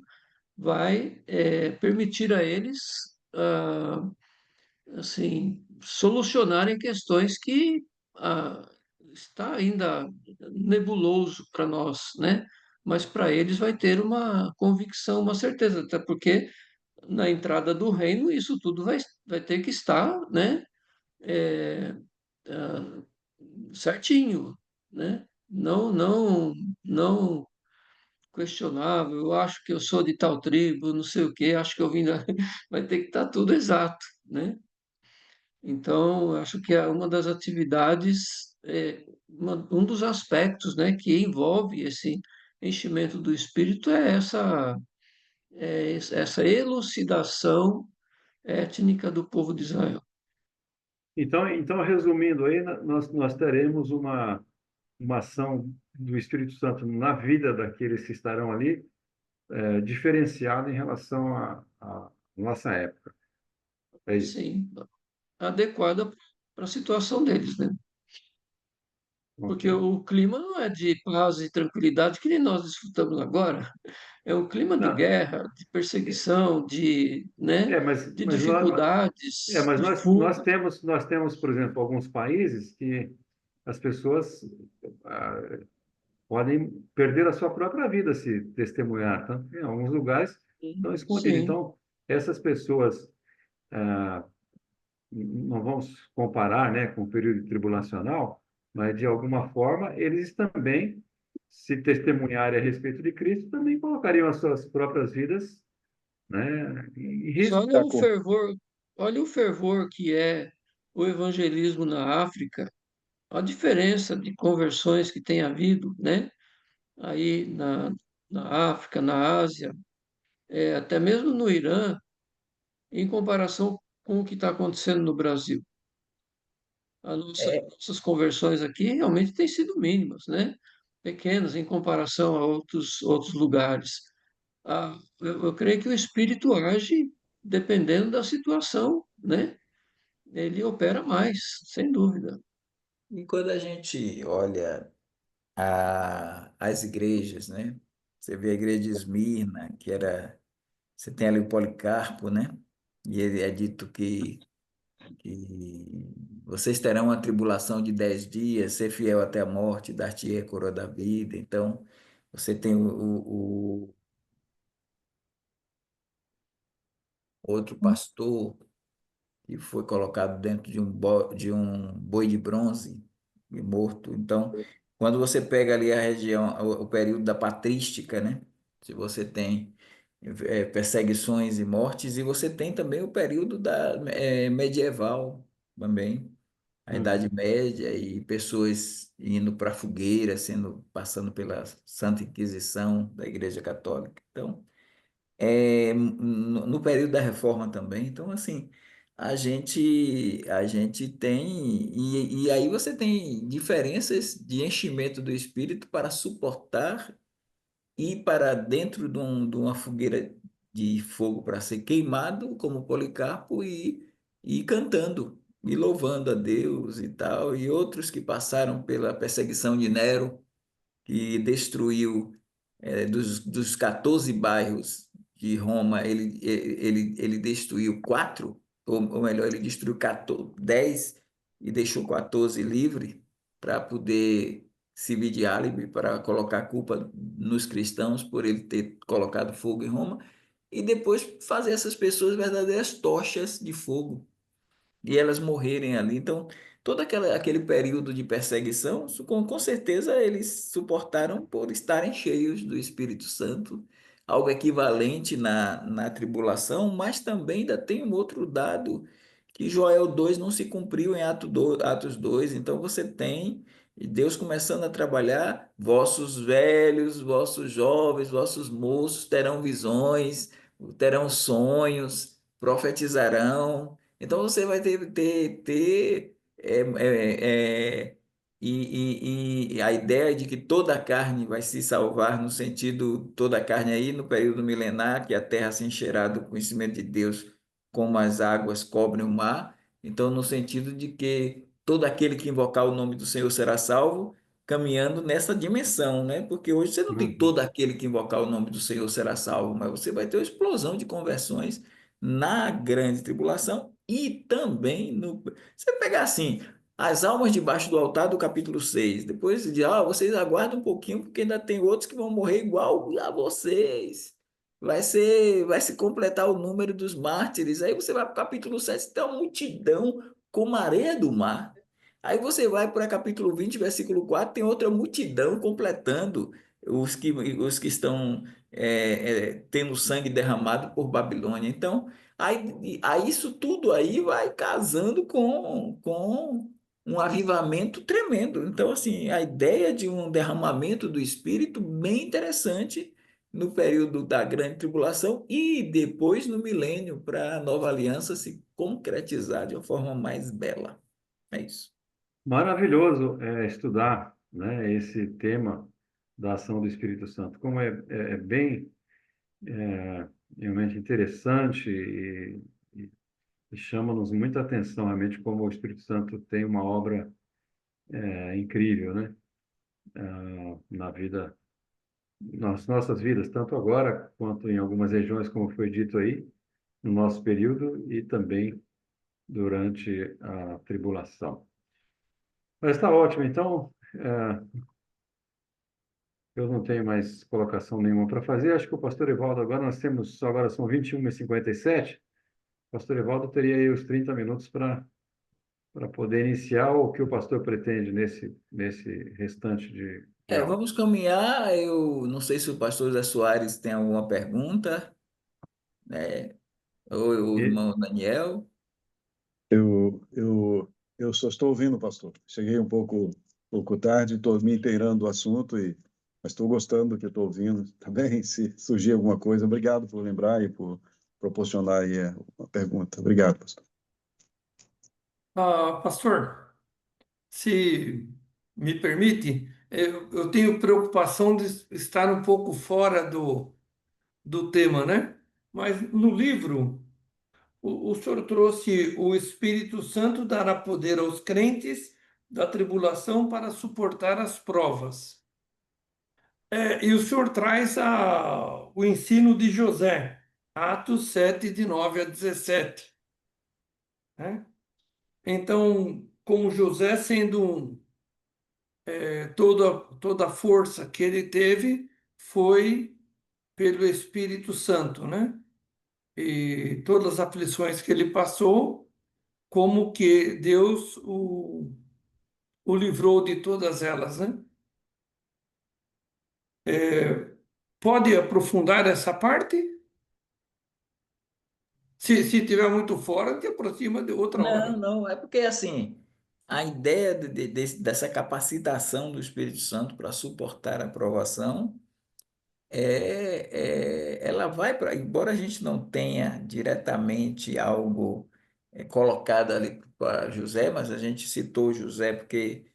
vai permitir a eles, assim, solucionarem questões que está ainda nebuloso para nós, né? Mas para eles vai ter uma convicção, uma certeza, até porque na entrada do reino isso tudo vai ter que estar, né? é, ah, certinho, né? Não questionável. Eu acho que eu sou de tal tribo, não sei o quê. Acho que eu vim da... vai ter que estar tudo exato, né? Então, eu acho que é uma das atividades, um dos aspectos, né, que envolve esse enchimento do espírito é essa elucidação étnica do povo de Israel. Então, resumindo aí, nós teremos uma ação do Espírito Santo na vida daqueles que estarão ali, diferenciada em relação a nossa época. É isso. sim, adequada para a situação deles, né? Ok. Porque o clima não é de paz e tranquilidade que nem nós desfrutamos agora. É um clima de Não, guerra, de perseguição, de, né, de mas, nós, dificuldades, mas de nós fuga. temos, por exemplo, alguns países que as pessoas ah, podem perder a sua própria vida se testemunhar. Tanto que em alguns lugares estão escondidos. Sim, Então, essas pessoas, ah, não vamos comparar, né, com o período tribulacional, mas de alguma forma eles também, se testemunharem a respeito de Cristo, também colocariam as suas próprias vidas, né, em mas risco. olha o fervor que é o evangelismo na África, a diferença de conversões que tem havido, né? Aí na África, na Ásia, até mesmo no Irã, em comparação com o que está acontecendo no Brasil. É, Nossas conversões aqui realmente têm sido mínimas, né? Pequenas em comparação a outros lugares. Eu creio que o Espírito age dependendo da situação, né? Ele opera mais, sem dúvida. e quando a gente olha as igrejas, né? Você vê a igreja de Esmirna, que era. Você tem ali o Policarpo, né? E ele é dito que vocês terão uma tribulação de 10 dias, ser fiel até a morte, dar-te-ei a coroa da vida. Então, você tem o outro pastor que foi colocado dentro de um boi de bronze e morto. Então, quando você pega ali a região, o período da patrística, né? Se você tem perseguições e mortes, e você tem também o período medieval também, a Idade Uhum. Média e pessoas indo para a fogueira, passando pela Santa Inquisição da Igreja Católica. Então, no período da reforma também. Então, assim, a gente tem, e aí você tem diferenças de enchimento do espírito para suportar e para dentro de uma fogueira de fogo para ser queimado, como Policarpo, e cantando. E louvando a Deus e tal, e outros que passaram pela perseguição de Nero, que destruiu dos 14 bairros de Roma, ele destruiu quatro, ou melhor, ele destruiu 14, 10 e deixou 14 livre para poder servir de álibi para colocar a culpa nos cristãos por ele ter colocado fogo em Roma e depois fazer essas pessoas verdadeiras tochas de fogo e elas morrerem ali. Então, aquele período de perseguição, com certeza eles suportaram por estarem cheios do Espírito Santo, algo equivalente na tribulação, mas também ainda tem um outro dado, que Joel 2 não se cumpriu em Atos 2. Então você tem Deus começando a trabalhar, vossos velhos, vossos jovens, vossos moços terão visões, terão sonhos, profetizarão. Então você vai ter e a ideia de que toda a carne vai se salvar, no sentido, toda a carne aí no período milenar, que a terra se encherá do conhecimento de Deus, como as águas cobrem o mar. Então, no sentido de que todo aquele que invocar o nome do Senhor será salvo, caminhando nessa dimensão, né? Porque hoje você não tem Uhum. todo aquele que invocar o nome do Senhor será salvo, mas você vai ter uma explosão de conversões na grande tribulação e também no. Você pegar assim, as almas debaixo do altar do capítulo 6 depois de, vocês aguardam um pouquinho, porque ainda tem outros que vão morrer igual a vocês. Vai se completar o número dos mártires. Aí você vai para o capítulo 7 tem uma multidão como a areia do mar. Aí você vai para capítulo 20 versículo 4 tem outra multidão completando os que estão tendo sangue derramado por Babilônia. Então, aí isso tudo aí vai casando com um avivamento tremendo. Então, assim, a ideia de um derramamento do Espírito bem interessante no período da grande tribulação e depois no milênio para a nova aliança se concretizar de uma forma mais bela. É isso. Maravilhoso estudar, né, esse tema da ação do Espírito Santo. Como é bem realmente interessante e chama-nos muita atenção, realmente, como o Espírito Santo tem uma obra incrível, né? Na vida, nas nossas vidas, tanto agora quanto em algumas regiões, como foi dito aí, no nosso período e também durante a tribulação. Mas está ótimo, então, eu não tenho mais colocação nenhuma para fazer. Acho que o pastor Evaldo, agora são 21h57. O pastor Evaldo teria aí os 30 minutos para poder iniciar o que o pastor pretende nesse restante de aula. Vamos caminhar. Eu não sei se o pastor Zé Soares tem alguma pergunta, né? Ou o E, irmão Daniel. Eu só estou ouvindo, pastor. Cheguei pouco tarde, estou me inteirando do assunto, mas estou gostando do que estou ouvindo. Tá bem? Se surgir alguma coisa, obrigado por lembrar e por proporcionar aí uma pergunta. Obrigado, pastor. Pastor, se me permite, eu tenho preocupação de estar um pouco fora do tema, né? Mas no livro, o senhor trouxe: o Espírito Santo dará poder aos crentes da tribulação para suportar as provas. E o senhor traz o ensino de José, Atos 7, de 9 a 17, né? Então, como José sendo toda a força que ele teve foi pelo Espírito Santo, né? E todas as aflições que ele passou, como que Deus o livrou de todas elas, né? Pode aprofundar essa parte? Se tiver muito fora, te aproxima de outra Não, hora. não, é porque assim, a ideia dessa capacitação do Espírito Santo para suportar a provação ela vai para, embora a gente não tenha diretamente algo colocado ali para José, mas a gente citou José porque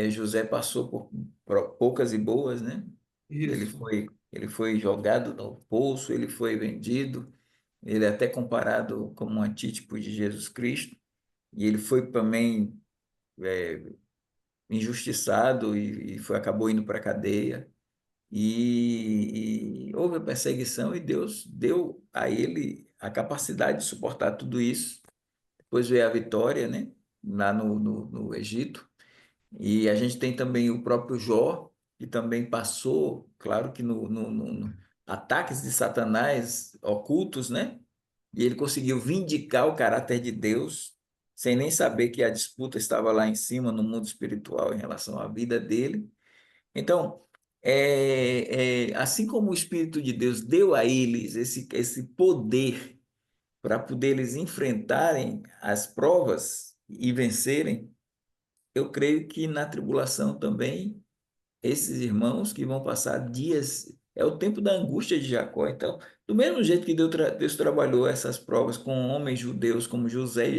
José passou por poucas e boas, né? Isso, Ele foi jogado no poço, ele foi vendido, ele é até comparado como um antítipo de Jesus Cristo, e ele foi também injustiçado e acabou indo para a cadeia. E houve a perseguição e Deus deu a ele a capacidade de suportar tudo isso. Depois veio a vitória, né? Lá no Egito. E a gente tem também o próprio Jó, que também passou, claro que no ataques de Satanás ocultos, né? E ele conseguiu vindicar o caráter de Deus, sem nem saber que a disputa estava lá em cima, no mundo espiritual, em relação à vida dele. Então, assim como o Espírito de Deus deu a eles esse poder para poder eles enfrentarem as provas e vencerem, eu creio que na tribulação também esses irmãos que vão passar dias, é o tempo da angústia de Jacó. Então, do mesmo jeito que Deus trabalhou essas provas com homens judeus como José,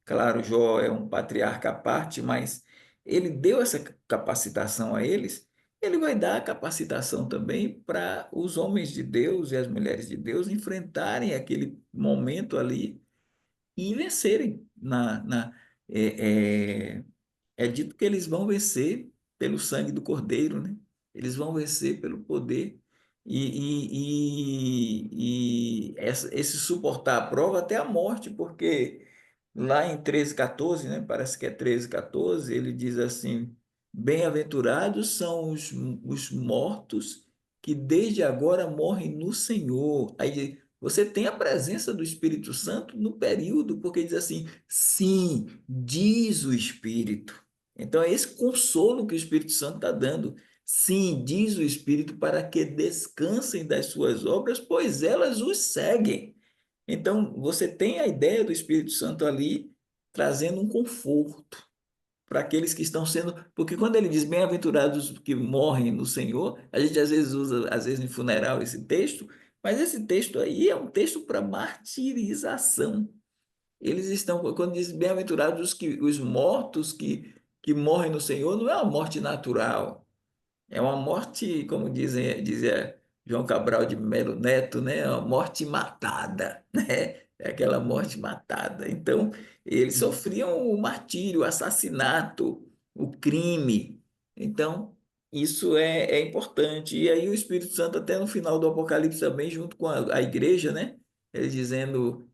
claro, Jó é um patriarca à parte, mas ele deu essa capacitação a eles, ele vai dar a capacitação também para os homens de Deus e as mulheres de Deus enfrentarem aquele momento ali e vencerem é, é, é dito que eles vão vencer pelo sangue do Cordeiro, né? Eles vão vencer pelo poder esse suportar a prova até a morte, porque lá em 13:14, né? Parece que é 13:14, ele diz assim: bem-aventurados são os mortos que desde agora morrem no Senhor. Aí você tem a presença do Espírito Santo no período, porque diz assim: sim, diz o Espírito. Então, é esse consolo que o Espírito Santo está dando. Sim, diz o Espírito, para que descansem das suas obras, pois elas os seguem. Então, você tem a ideia do Espírito Santo ali trazendo um conforto para aqueles que estão sendo. Porque quando ele diz bem-aventurados que morrem no Senhor, a gente às vezes usa, às vezes em funeral, esse texto, mas esse texto aí é um texto para martirização. Eles estão, quando diz bem-aventurados os mortos que morrem no Senhor, não é uma morte natural, é uma morte, como dizia João Cabral de Melo Neto, né? A morte matada, né? É aquela morte matada. Então, eles sofriam o martírio, o assassinato, o crime. Então, isso é importante. E aí o Espírito Santo, até no final do Apocalipse também, junto com a igreja, né? Ele dizendo,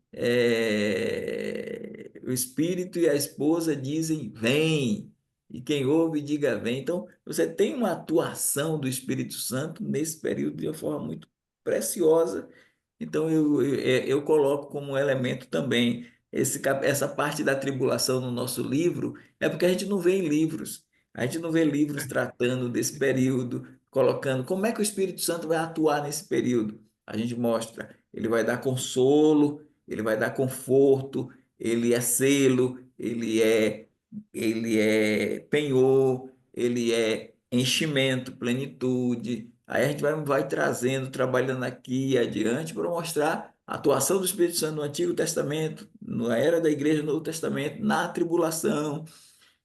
o Espírito e a esposa dizem, vem. E quem ouve, diga vem. Então, você tem uma atuação do Espírito Santo nesse período de uma forma muito preciosa. Então, eu coloco como um elemento também essa parte da tribulação no nosso livro, é porque a gente não vê em livros. A gente não vê livros tratando desse período, colocando como é que o Espírito Santo vai atuar nesse período. A gente mostra, ele vai dar consolo, ele vai dar conforto, ele é selo, ele é penhor, ele é enchimento, plenitude. Aí a gente vai trazendo, trabalhando aqui e adiante para mostrar a atuação do Espírito Santo no Antigo Testamento, na era da Igreja no Novo Testamento, na tribulação.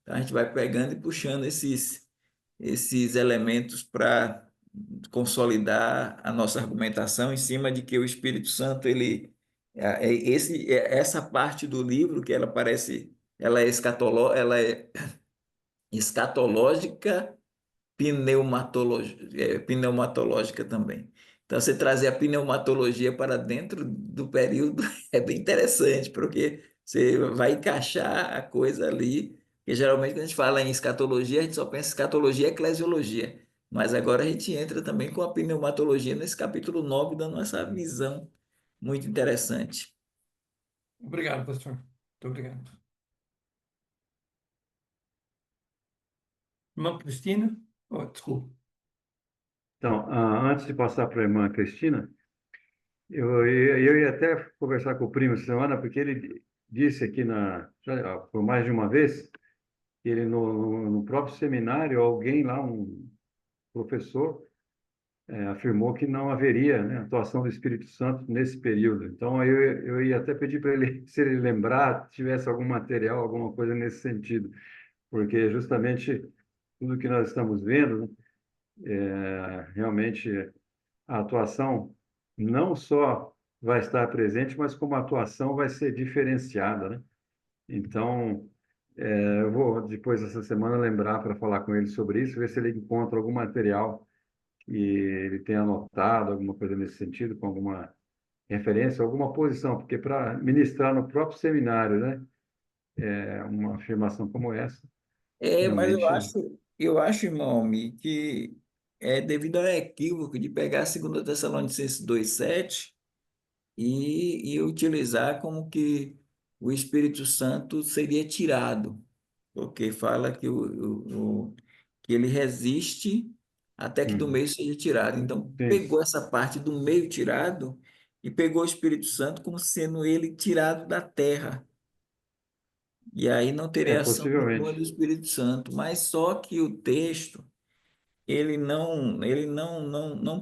Então a gente vai pegando e puxando esses elementos para consolidar a nossa argumentação em cima de que o Espírito Santo, essa parte do livro que ela parece, ela é escatológica, pneumatológica também. Então, você trazer a pneumatologia para dentro do período é bem interessante, porque você vai encaixar a coisa ali, porque geralmente quando a gente fala em escatologia, a gente só pensa em escatologia e eclesiologia, mas agora a gente entra também com a pneumatologia nesse capítulo 9, dando essa visão muito interessante. Obrigado, pastor. Muito obrigado. Irmã Cristina? Oh, desculpa. Então, antes de passar para a irmã Cristina, eu ia até conversar com o primo essa semana, porque ele disse aqui por mais de uma vez, que ele no próprio seminário, alguém lá, um professor, afirmou que não haveria, né, atuação do Espírito Santo nesse período. Então, eu ia até pedir para ele, se ele lembrar, tivesse algum material, alguma coisa nesse sentido, porque justamente tudo que nós estamos vendo, realmente a atuação não só vai estar presente, mas como a atuação vai ser diferenciada, né? Então, eu vou depois dessa semana lembrar para falar com ele sobre isso, ver se ele encontra algum material que ele tenha anotado, alguma coisa nesse sentido, com alguma referência, alguma posição, porque para ministrar no próprio seminário, né, uma afirmação como essa, Mas eu realmente, acho, eu acho, irmão, Mi, que é devido ao equívoco de pegar a 2 Tessalonicenses 2:7 e utilizar como que o Espírito Santo seria tirado, porque fala que ele resiste até que do uhum, meio seja tirado. Então, sim, pegou essa parte do meio tirado e pegou o Espírito Santo como sendo ele tirado da terra. E aí não teria ação nenhuma do possivelmente. Espírito Santo, mas só que o texto ele não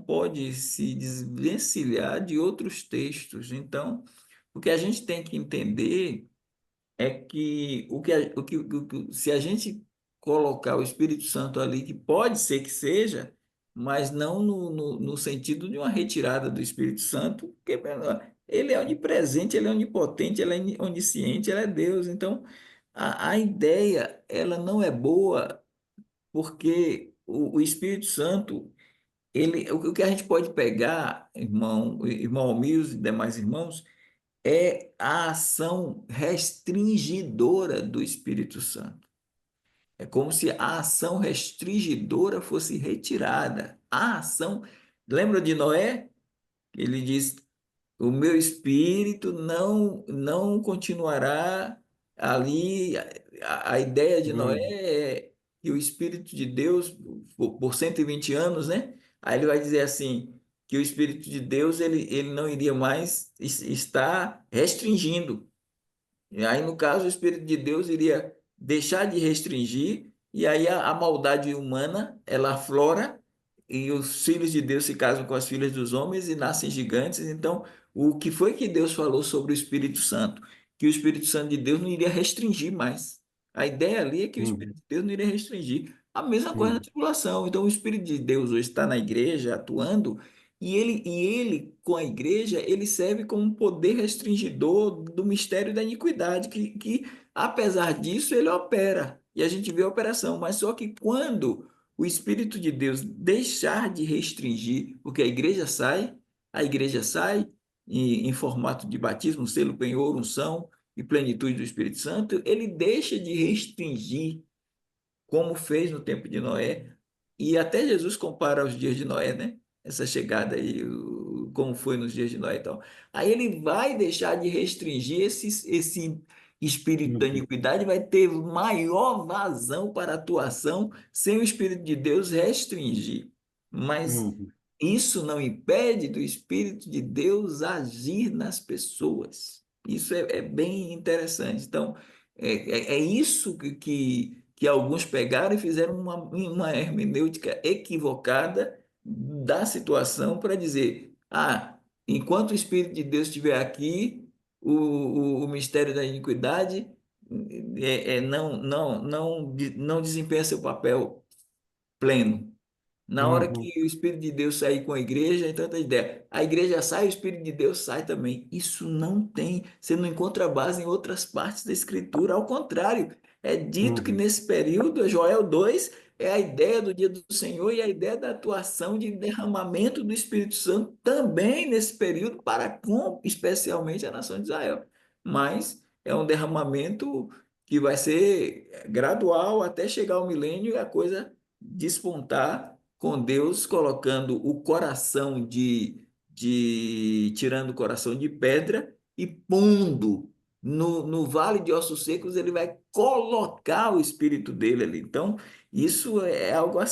pode se desvencilhar de outros textos. Então, o que a gente tem que entender é que se a gente colocar o Espírito Santo ali, que pode ser que seja, mas não no sentido de uma retirada do Espírito Santo, porque ele é onipresente, ele é onipotente, ele é onisciente, ele é Deus. Então, a ideia, ela não é boa, porque o Espírito Santo, o que a gente pode pegar, irmão Almir e demais irmãos, é a ação restringidora do Espírito Santo. É como se a ação restringidora fosse retirada. A ação. Lembra de Noé? Ele diz: o meu espírito não continuará ali. A ideia de Noé Uhum, é que o Espírito de Deus, por 120 anos, né? Aí ele vai dizer assim, que o Espírito de Deus ele não iria mais estar restringindo. E aí, no caso, o Espírito de Deus iria deixar de restringir, e aí a maldade humana, ela aflora, e os filhos de Deus se casam com as filhas dos homens e nascem gigantes. Então, o que foi que Deus falou sobre o Espírito Santo? Que o Espírito Santo de Deus não iria restringir mais. A ideia ali é que o Espírito uhum, de Deus não iria restringir. A mesma coisa na uhum, tribulação. Então, o Espírito de Deus hoje está na igreja, atuando, E ele, com a igreja, ele serve como um poder restringidor do mistério da iniquidade, que apesar disso, ele opera. E a gente vê a operação. Mas só que quando o Espírito de Deus deixar de restringir, porque a igreja sai em formato de batismo, selo, penhor, unção e plenitude do Espírito Santo, ele deixa de restringir como fez no tempo de Noé, e até Jesus compara os dias de Noé, né? Essa chegada aí, como foi nos dias de Noé e tal. Aí ele vai deixar de restringir esse espírito da Uhum. iniquidade, vai ter maior vazão para atuação sem o Espírito de Deus restringir. Mas Uhum. isso não impede do Espírito de Deus agir nas pessoas. Isso é bem interessante. Então, é isso que alguns pegaram e fizeram uma hermenêutica equivocada da situação para dizer: enquanto o Espírito de Deus estiver aqui, o mistério da iniquidade não desempenha seu papel pleno. Na hora Uhum. que o Espírito de Deus sair com a igreja, então tem ideia. A igreja sai, o Espírito de Deus sai também. Isso não tem, você não encontra base em outras partes da Escritura. Ao contrário, é dito que Uhum. nesse período, Joel 2 é a ideia do dia do Senhor e a ideia da atuação de derramamento do Espírito Santo também nesse período para com, especialmente, a nação de Israel. Mas é um derramamento que vai ser gradual até chegar ao milênio e a coisa despontar com Deus colocando o coração tirando o coração de pedra e pondo no vale de ossos secos, ele vai colocar o espírito dele ali. Então, isso é algo a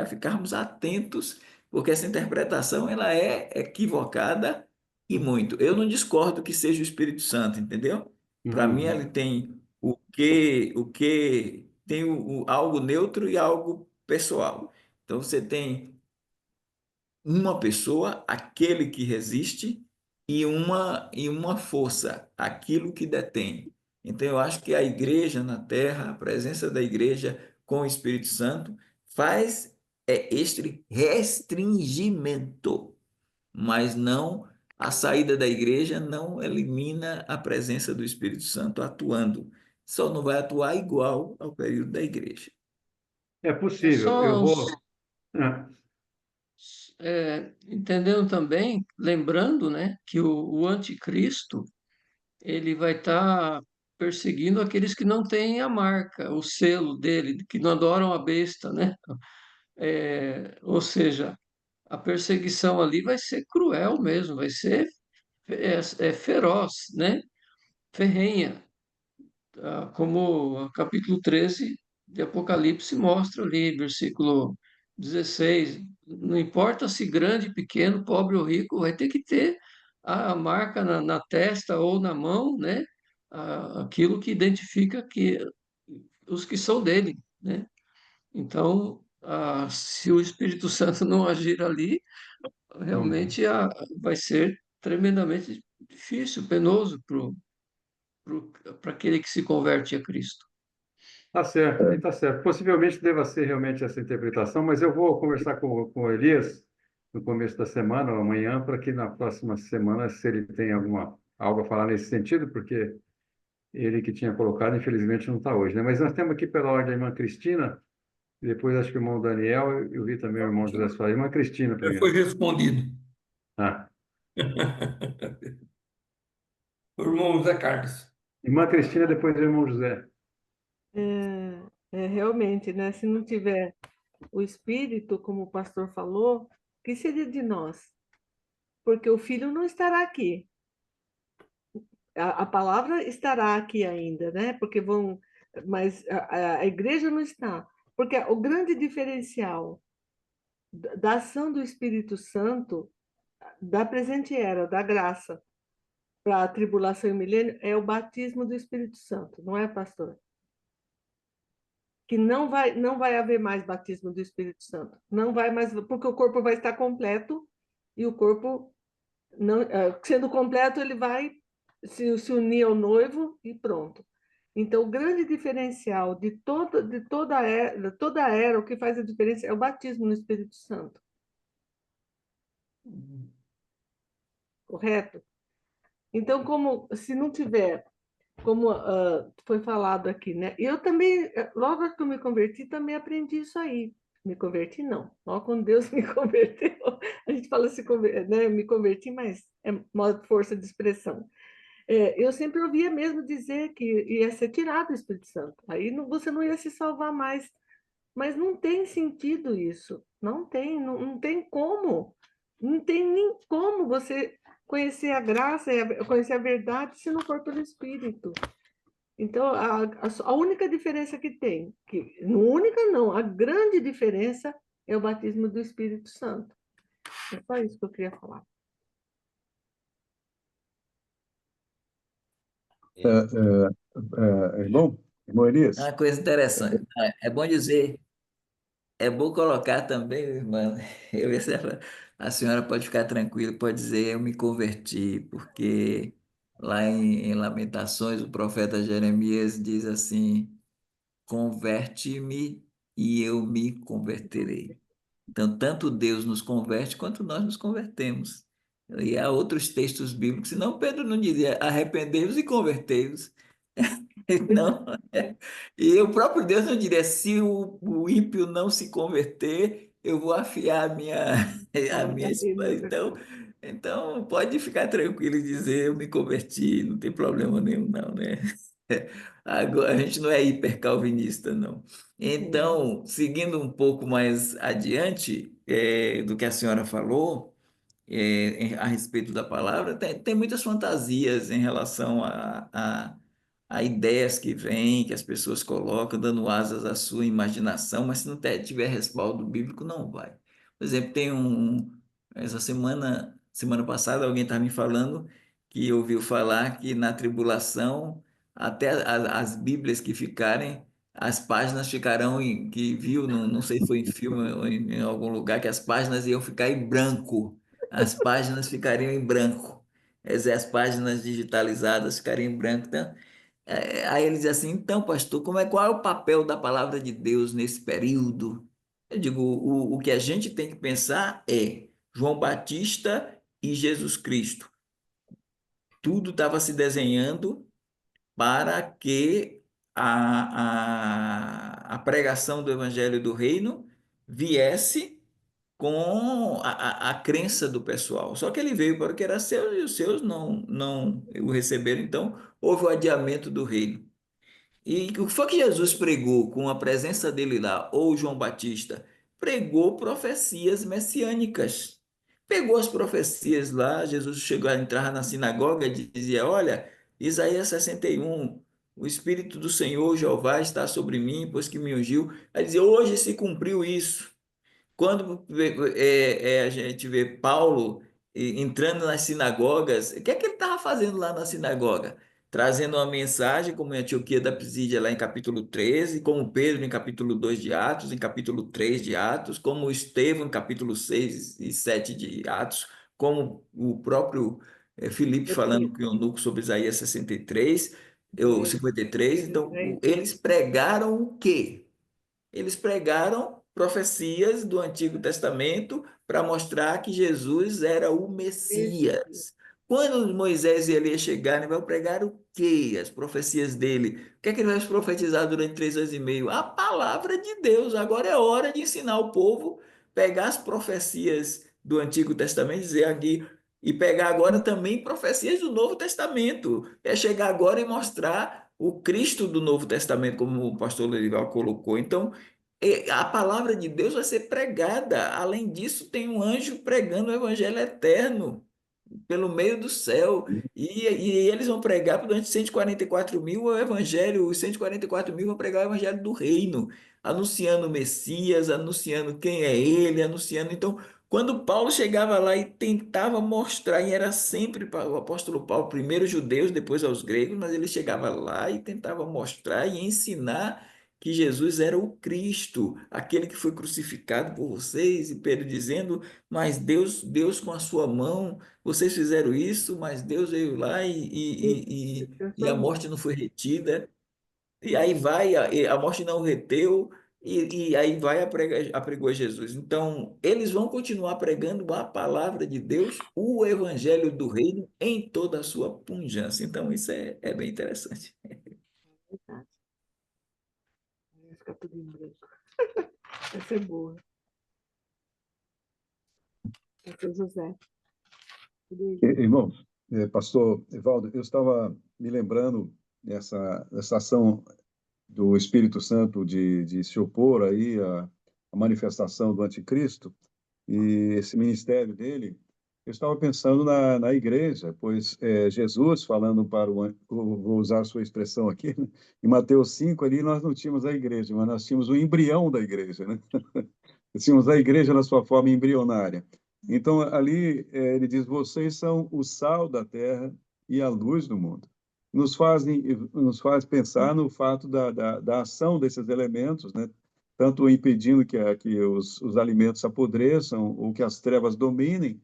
ficarmos atentos, porque essa interpretação ela é equivocada e muito. Eu não discordo que seja o Espírito Santo, entendeu? Para mim, Uhum. ele tem tem algo neutro e algo pessoal. Então você tem uma pessoa, aquele que resiste, e uma força, aquilo que detém. Então eu acho que a igreja na terra, a presença da igreja com o Espírito Santo, faz este restringimento, mas não a saída da igreja não elimina a presença do Espírito Santo atuando. Só não vai atuar igual ao período da igreja. É É possível. Eu só vou. Ah, entendendo também, lembrando, né, que o anticristo ele vai estar perseguindo aqueles que não têm a marca, o selo dele, que não adoram a besta, né? Ou seja, a perseguição ali vai ser cruel mesmo, vai ser feroz, né? Ferrenha, como o capítulo 13 de Apocalipse mostra ali, versículo 16. Não importa se grande, pequeno, pobre ou rico, vai ter que ter a marca na testa ou na mão, né? Aquilo que identifica que os que são dele, né? Então, se o Espírito Santo não agir ali, uhum. realmente vai ser tremendamente difícil, penoso para aquele que se converte a Cristo. Tá certo, tá certo. Possivelmente deva ser realmente essa interpretação, mas eu vou conversar com o Elias no começo da semana ou amanhã, para que na próxima semana, se ele tem algo a falar nesse sentido, porque ele que tinha colocado, infelizmente, não está hoje, né? Mas nós temos aqui pela ordem a irmã Cristina, e depois acho que o irmão Daniel, eu vi também o irmão José Soares. Irmã Cristina Já primeiro. foi respondido. Ah, O irmão Zé Carlos. irmã Cristina, depois o irmão José. Realmente, né? Se não tiver o Espírito, como o pastor falou, o que seria de nós? Porque o Filho não estará aqui. A palavra estará aqui ainda, né? Porque mas a igreja não está. Porque o grande diferencial da ação do Espírito Santo, da presente era, da graça, para a tribulação e o milênio, é o batismo do Espírito Santo, não é, pastor? Que não vai haver mais batismo do Espírito Santo. Não vai mais, porque o corpo vai estar completo e o corpo, não, sendo completo, ele vai se unir ao noivo e pronto. Então, o grande diferencial de toda a era, o que faz a diferença é o batismo no Espírito Santo. correto? Então, como se não tiver, como foi falado aqui, né? Eu também, logo que eu me converti, também aprendi isso aí. Me converti, não. Logo quando Deus me converteu, a gente fala se né? Me converti, mas é uma força de expressão. Eu sempre ouvia mesmo dizer que ia ser tirado o Espírito Santo. Aí você não ia se salvar mais. Mas não tem sentido isso. Não tem, não tem como. Não tem nem como você conhecer a graça, conhecer a verdade, se não for pelo Espírito. Então, a única diferença que tem, não única não, a grande diferença é o batismo do Espírito Santo. É só isso que eu queria falar. Irmão Elias, Uma coisa interessante, é bom dizer, é bom colocar também, irmã, a senhora pode ficar tranquila, pode dizer, eu me converti, porque lá em Lamentações, o profeta Jeremias diz assim, converte-me e eu me converterei. Então, tanto Deus nos converte quanto nós nos convertemos. E há outros textos bíblicos, senão Pedro não dizia arrependei-vos e convertei-vos. Não. E o próprio Deus não diria, se o ímpio não se converter, eu vou afiar a minha espada. Então, pode ficar tranquilo e dizer, eu me converti, não tem problema nenhum, não, né? Agora, a gente não é hipercalvinista, não. Então, seguindo um pouco mais adiante, do que a senhora falou, a respeito da palavra, tem muitas fantasias em relação a ideias que vêm, que as pessoas colocam, dando asas à sua imaginação, mas se não tiver respaldo bíblico, não vai. Por exemplo, essa semana passada, alguém estava me falando que ouviu falar que na tribulação, até as Bíblias que ficarem, as páginas ficarão que viu, não sei se foi em filme ou em algum lugar, que as páginas iam ficar em branco, as páginas ficariam em branco, quer dizer, as páginas digitalizadas ficariam em branco. Então, aí ele diz assim, então, pastor, qual é o papel da palavra de Deus nesse período? Eu digo, o que a gente tem que pensar é João Batista e Jesus Cristo. Tudo estava se desenhando para que a pregação do Evangelho do Reino viesse com a crença do pessoal. Só que ele veio para o que era seu e os seus não o receberam, então houve o adiamento do reino. E o que foi que Jesus pregou com a presença dele lá, ou João Batista? Pregou profecias messiânicas. Pegou as profecias lá, Jesus chegou a entrar na sinagoga e dizia: Olha, Isaías 61, o Espírito do Senhor Jeová está sobre mim, pois que me ungiu. Aí dizia: Hoje se cumpriu isso. Quando a gente vê Paulo entrando nas sinagogas, o que é que ele estava fazendo lá na sinagoga? Trazendo uma mensagem, como em Antioquia da Pisídia, lá em capítulo 13, como Pedro em capítulo 2 de Atos, em capítulo 3 de Atos, como Estevão em capítulo 6 e 7 de Atos, como o próprio Filipe falando com o eunuco sobre Isaías 63, 53. Então, eles pregaram o quê? Eles pregaram profecias do Antigo Testamento para mostrar que Jesus era o Messias. Quando Moisés e Elias chegarem, vai pregar o quê? As profecias dele. O que é que ele vai profetizar durante 3 anos e meio? A palavra de Deus. Agora é hora de ensinar o povo, pegar as profecias do Antigo Testamento, dizer aqui, e pegar agora também profecias do Novo Testamento. É chegar agora e mostrar o Cristo do Novo Testamento, como o pastor Lerival colocou. Então, a palavra de Deus vai ser pregada. Além disso, tem um anjo pregando o evangelho eterno pelo meio do céu. E eles vão pregar durante 144 mil o evangelho. Os 144 mil vão pregar o evangelho do reino, anunciando o Messias, anunciando quem é ele, anunciando. Então, quando Paulo chegava lá e tentava mostrar, e era sempre o apóstolo Paulo, primeiro os judeus, depois aos gregos, mas ele chegava lá e tentava mostrar e ensinar que Jesus era o Cristo, aquele que foi crucificado por vocês, e Pedro dizendo, mas Deus com a sua mão, vocês fizeram isso, mas Deus veio lá e a morte não foi retida, e aí vai, a morte não o reteu, e aí vai apregou Jesus. Então, eles vão continuar pregando a palavra de Deus, o evangelho do reino, em toda a sua pujança. Então, isso é bem interessante. Verdade. Vai ficar tudo em branco. Vai ser boa. Vai ser José. Tudo isso. Irmãos, pastor Evaldo, eu estava me lembrando dessa ação do Espírito Santo de se opor aí à manifestação do anticristo e esse ministério dele. Eu estava pensando na igreja, pois Jesus falando para vou usar a sua expressão aqui, né? Em Mateus 5 ali nós não tínhamos a igreja, mas nós tínhamos o embrião da igreja, né? Tínhamos a igreja na sua forma embrionária. Então, ali, ele diz: vocês são o sal da terra e a luz do mundo. Nos faz pensar no fato da ação desses elementos, né? Tanto impedindo que os alimentos apodreçam ou que as trevas dominem,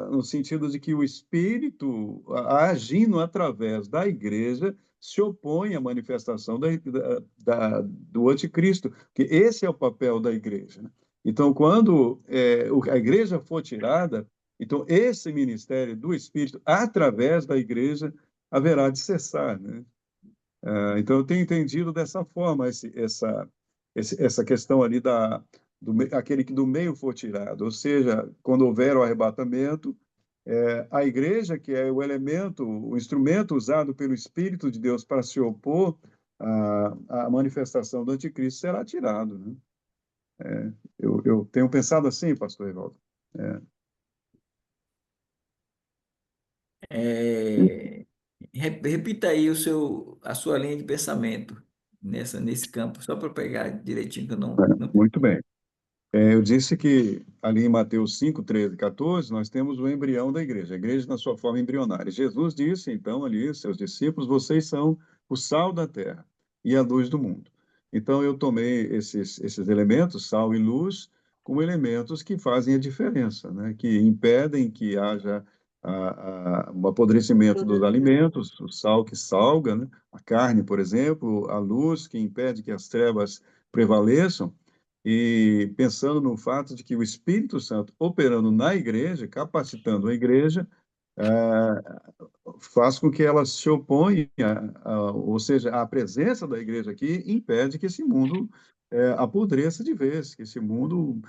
no sentido de que o Espírito, agindo através da igreja, se opõe à manifestação do anticristo, que esse é o papel da igreja, né? Então, quando a igreja for tirada, então esse ministério do Espírito, através da igreja, haverá de cessar, né? Então, eu tenho entendido dessa forma essa questão ali aquele que do meio for tirado, ou seja, quando houver o arrebatamento, a igreja, que é o elemento, o instrumento usado pelo Espírito de Deus para se opor à manifestação do anticristo, será tirado, né? Eu tenho pensado assim, pastor Evaldo. É, É, repita aí a sua linha de pensamento nesse campo, só para eu pegar direitinho, que eu não muito bem. Eu disse que ali em Mateus 5, 13, 14, nós temos o embrião da igreja, a igreja na sua forma embrionária. Jesus disse, então, ali, seus discípulos: vocês são o sal da terra e a luz do mundo. Então, eu tomei esses elementos, sal e luz, como elementos que fazem a diferença, né? Que impedem que haja o apodrecimento dos alimentos, o sal que salga, né? A carne, por exemplo, a luz que impede que as trevas prevaleçam, e pensando no fato de que o Espírito Santo operando na igreja, capacitando a igreja, faz com que ela se oponha, ou seja, a presença da igreja aqui impede que esse mundo apodreça de vez, que esse mundo,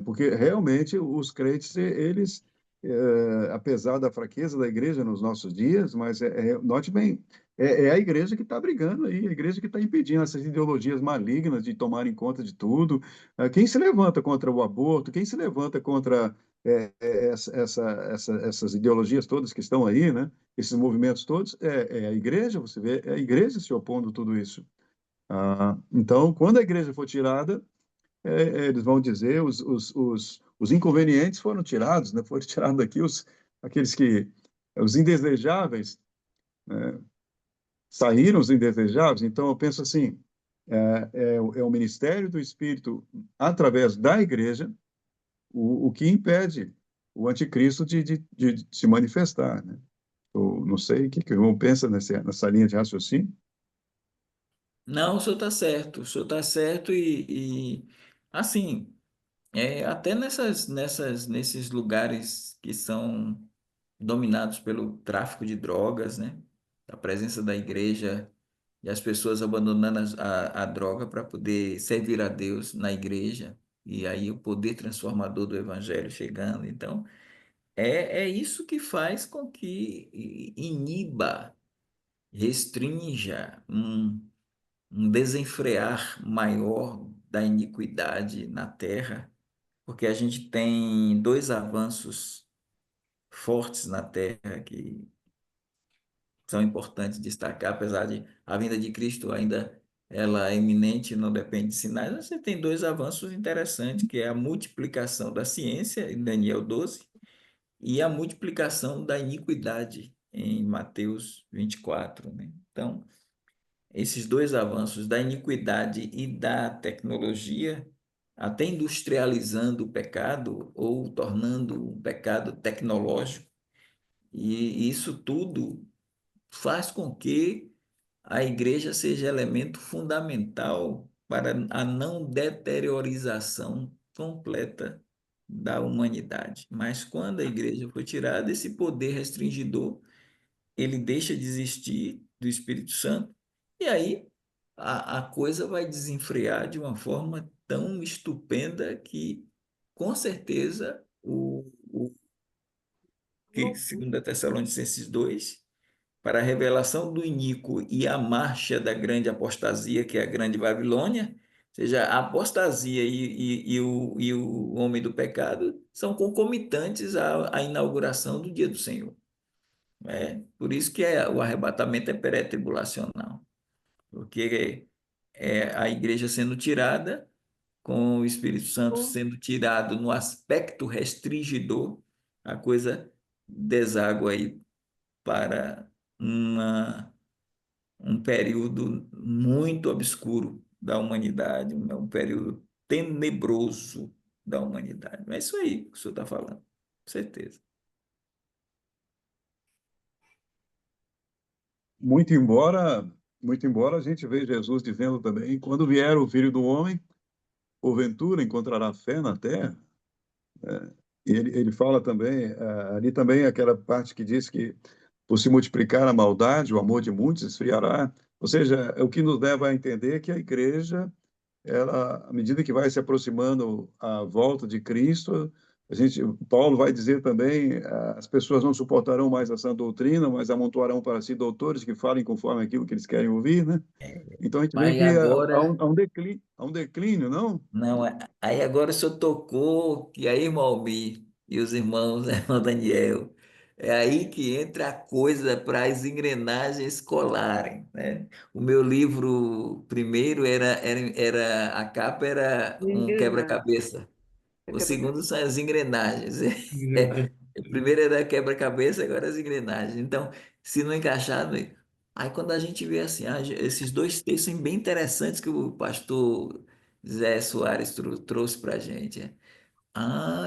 porque realmente os crentes, eles, apesar da fraqueza da igreja nos nossos dias, mas note bem, é a igreja que está brigando aí, a igreja que está impedindo essas ideologias malignas de tomarem conta de tudo. Quem se levanta contra o aborto, quem se levanta contra essas ideologias todas que estão aí, né? Esses movimentos todos, a igreja, você vê, é a igreja se opondo a tudo isso. Então, quando a igreja for tirada, eles vão dizer, os inconvenientes foram tirados, né? Foram tirados daqui os indesejáveis, né? Saíram os indesejáveis. Então, eu penso assim, o ministério do Espírito através da igreja, o que impede o anticristo de se manifestar, né? Eu não sei o que o irmão pensa nessa linha de raciocínio. Não, o senhor está certo assim, até nesses lugares que são dominados pelo tráfico de drogas, né? A presença da igreja e as pessoas abandonando a droga para poder servir a Deus na igreja, e aí o poder transformador do evangelho chegando. Então, é isso que faz com que iniba, restrinja um desenfrear maior da iniquidade na terra, porque a gente tem dois avanços fortes na terra que são importantes destacar, apesar de a vinda de Cristo ainda ela é iminente, não depende de sinais. Você tem dois avanços interessantes, que é a multiplicação da ciência, em Daniel 12, e a multiplicação da iniquidade, em Mateus 24, né? Então, esses dois avanços da iniquidade e da tecnologia, até industrializando o pecado ou tornando o pecado tecnológico, e isso tudo faz com que a igreja seja elemento fundamental para a não deteriorização completa da humanidade. Mas quando a igreja foi tirada, esse poder restringidor, ele deixa de existir do Espírito Santo, e aí a coisa vai desenfrear de uma forma tão estupenda que, com certeza, que, segundo a Tessalonicenses 2, para a revelação do iníquo e a marcha da grande apostasia, que é a grande Babilônia, ou seja, a apostasia e o homem do pecado são concomitantes à inauguração do dia do Senhor. Por isso que o arrebatamento é pré-tribulacional, porque é a igreja sendo tirada, com o Espírito Santo sendo tirado no aspecto restringidor, a coisa deságua aí para um período muito obscuro da humanidade, um período tenebroso da humanidade. É isso aí que o senhor está falando, com certeza. Muito embora, muito embora a gente veja Jesus dizendo também, quando vier o Filho do Homem, porventura encontrará fé na terra. E ele fala também, ali também aquela parte que diz que por se multiplicar a maldade, o amor de muitos esfriará. Ou seja, é o que nos leva a entender que a igreja, ela, à medida que vai se aproximando à volta de Cristo, Paulo vai dizer também, as pessoas não suportarão mais a sã doutrina, mas amontoarão para si doutores que falem conforme aquilo que eles querem ouvir, né? Então a gente vê Mas que agora, há um declínio, não? não, aí agora o senhor tocou, que aí, irmão Almir e os irmãos, irmão Daniel, é aí que entra a coisa para as engrenagens colarem, né? O meu livro primeiro a capa era um Engrenar. quebra-cabeça. É O segundo são as engrenagens. Engrenagem. O primeiro era quebra-cabeça, agora as engrenagens. Então, se não encaixar, aí quando a gente vê assim, esses dois textos são bem interessantes que o pastor Zé Soares trouxe para a gente.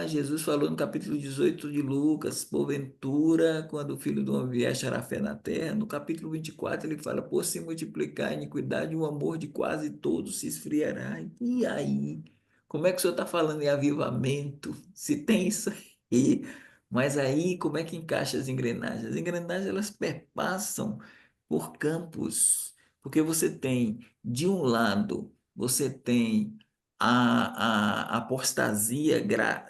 Jesus falou no capítulo 18 de Lucas, porventura, quando o Filho do Homem vier, achará fé na terra. No capítulo 24 ele fala, por se multiplicar a iniquidade, o amor de quase todos se esfriará. E aí? Como é que o senhor está falando em avivamento? Se tem isso aí. Mas aí, como é que encaixa as engrenagens? As engrenagens, elas perpassam por campos. Porque você tem, de um lado, você tem a apostasia gravando.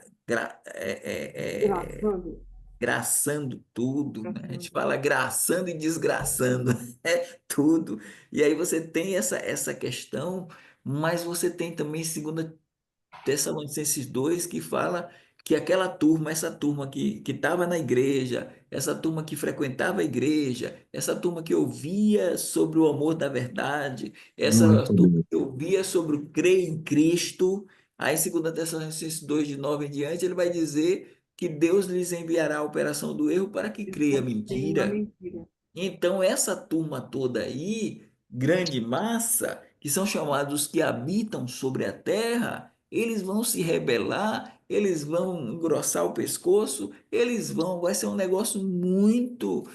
graçando tudo, né? A gente Gravando. fala graçando e desgraçando, é tudo. E aí você tem essa questão, mas você tem também 2 Tessalonicenses 2 que fala que aquela turma, essa turma que estava na igreja, essa turma que frequentava a igreja, essa turma que ouvia sobre o amor da verdade, essa Muito turma bem. que ouvia sobre o crer em Cristo, aí em 2 Tessalonicenses 2 de 9 em diante, ele vai dizer que Deus lhes enviará a operação do erro para que creia a Tem uma mentira. mentira. Então, essa turma toda aí, grande massa, que são chamados que habitam sobre a terra, eles vão se rebelar, eles vão engrossar o pescoço, vai ser um negócio muito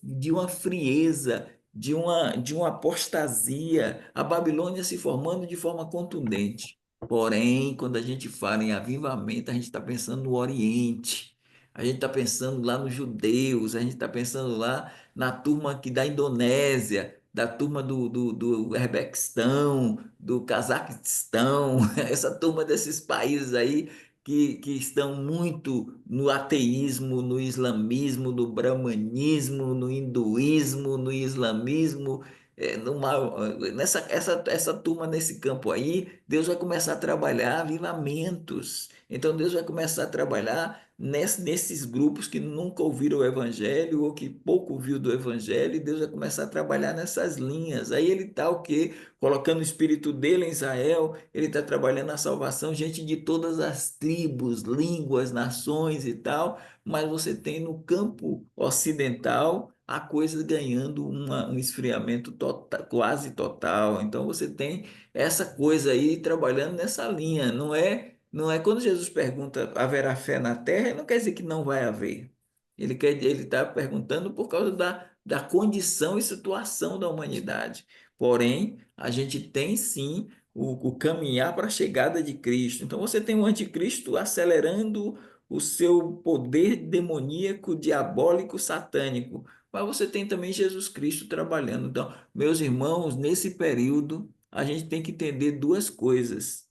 de uma frieza, de uma apostasia, a Babilônia se formando de forma contundente. Porém, quando a gente fala em avivamento, a gente está pensando no Oriente, a gente está pensando lá nos judeus, a gente está pensando lá na turma aqui da Indonésia, da turma do Uzbequistão, do Cazaquistão, essa turma desses países aí que estão muito no ateísmo, no islamismo, no brahmanismo, no hinduísmo, no islamismo. Essa turma nesse campo aí, Deus vai começar a trabalhar avivamentos. Então Deus vai começar a trabalhar nesses grupos que nunca ouviram o Evangelho ou que pouco ouviu do Evangelho, e Deus vai começar a trabalhar nessas linhas. Aí ele está o quê? Colocando o Espírito dele em Israel, ele está trabalhando a salvação, gente de todas as tribos, línguas, nações e tal, mas você tem no campo ocidental a coisa ganhando um esfriamento quase total. Então você tem essa coisa aí trabalhando nessa linha, não é quando Jesus pergunta, haverá fé na terra, não quer dizer que não vai haver. Ele está perguntando por causa da condição e situação da humanidade. Porém, a gente tem sim o caminhar para a chegada de Cristo. Então você tem o anticristo acelerando o seu poder demoníaco, diabólico, satânico. Mas você tem também Jesus Cristo trabalhando. Então, meus irmãos, nesse período, a gente tem que entender duas coisas.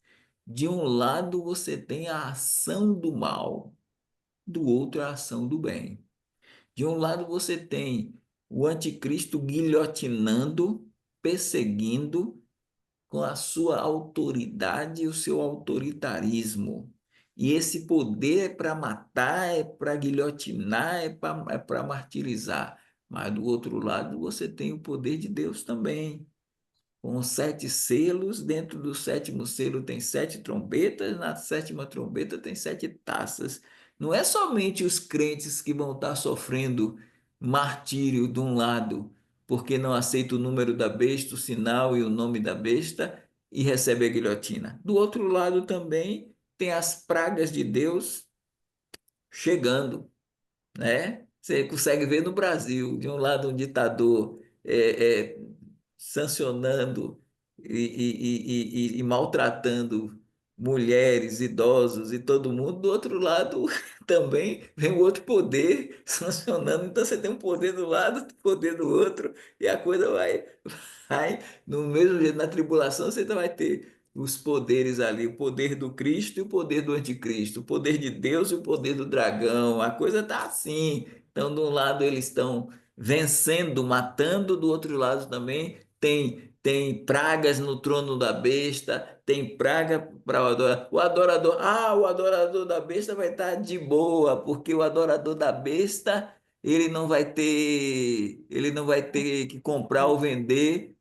De um lado, você tem a ação do mal, do outro, a ação do bem. De um lado, você tem o anticristo guilhotinando, perseguindo com a sua autoridade e o seu autoritarismo. E esse poder é para matar, é para guilhotinar, é para martirizar. Mas do outro lado, você tem o poder de Deus também com 7 selos. Dentro do sétimo selo tem 7 trombetas, na sétima trombeta tem 7 taças. Não é somente os crentes que vão estar sofrendo martírio de um lado, porque não aceita o número da besta, o sinal e o nome da besta e recebe a guilhotina. Do outro lado também tem as pragas de Deus chegando, né? Você consegue ver no Brasil, de um lado um ditador sancionando e maltratando mulheres, idosos e todo mundo, do outro lado também vem o outro poder sancionando. Então você tem um poder do lado, poder do outro, e a coisa vai no mesmo jeito. Na tribulação você vai ter os poderes ali, o poder do Cristo e o poder do anticristo, o poder de Deus e o poder do dragão. A coisa tá assim. Então, de um lado eles estão vencendo, matando, do outro lado também tem pragas no trono da besta, tem praga para o adorador. O adorador da besta vai estar de boa, porque o adorador da besta, ele não vai ter que comprar ou vender,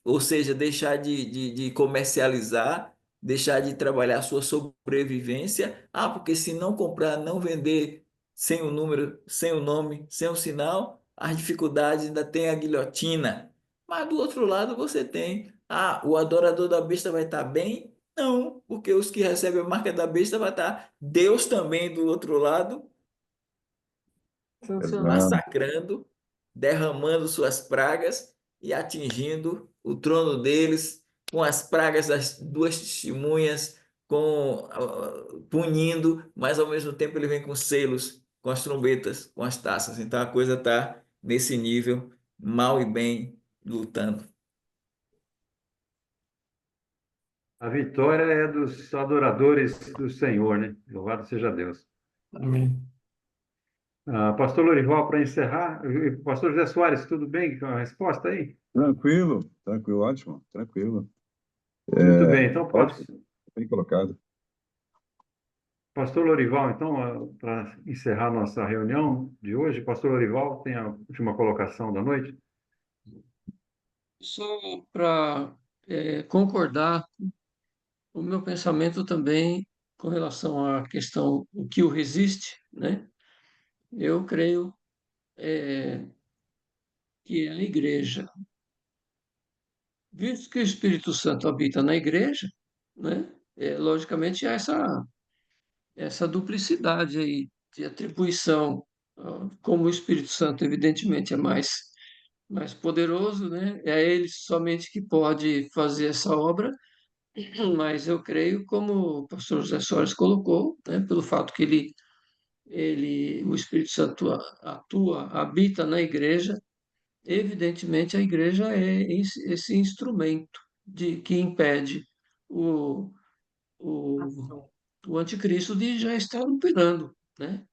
ou seja, deixar de comercializar, deixar de trabalhar a sua sobrevivência. Porque se não comprar, não vender, sem o número, sem o nome, sem o sinal, as dificuldades, ainda tem a guilhotina. Mas do outro lado você tem, o adorador da besta vai estar bem? Não, porque os que recebem a marca da besta vai estar Deus também do outro lado, Funcionando. Exato. massacrando, derramando suas pragas e atingindo o trono deles com as pragas das duas testemunhas, punindo, mas ao mesmo tempo ele vem com selos, com as trombetas, com as taças. Então a coisa está nesse nível, mal e bem lutando. A vitória é dos adoradores do Senhor, né? Louvado seja Deus. Amém. Pastor Lorival, para encerrar, Pastor José Soares, tudo bem com a resposta aí? Tranquilo, tranquilo, ótimo, tranquilo. Muito bem, então, Ótimo, bem colocado. Pastor Lorival, então, para encerrar nossa reunião de hoje, Pastor Lorival tem a última colocação da noite. Só para concordar, o meu pensamento também com relação à questão o que o resiste, né? Eu creio que é a igreja. Visto que o Espírito Santo habita na igreja, né? Logicamente há essa duplicidade aí de atribuição. Como o Espírito Santo, evidentemente, é mais poderoso, né? É ele somente que pode fazer essa obra, mas eu creio, como o pastor José Soares colocou, né? Pelo fato que o Espírito Santo atua, habita na igreja, evidentemente a igreja é esse instrumento que impede o, o, o anticristo de já estar operando, né?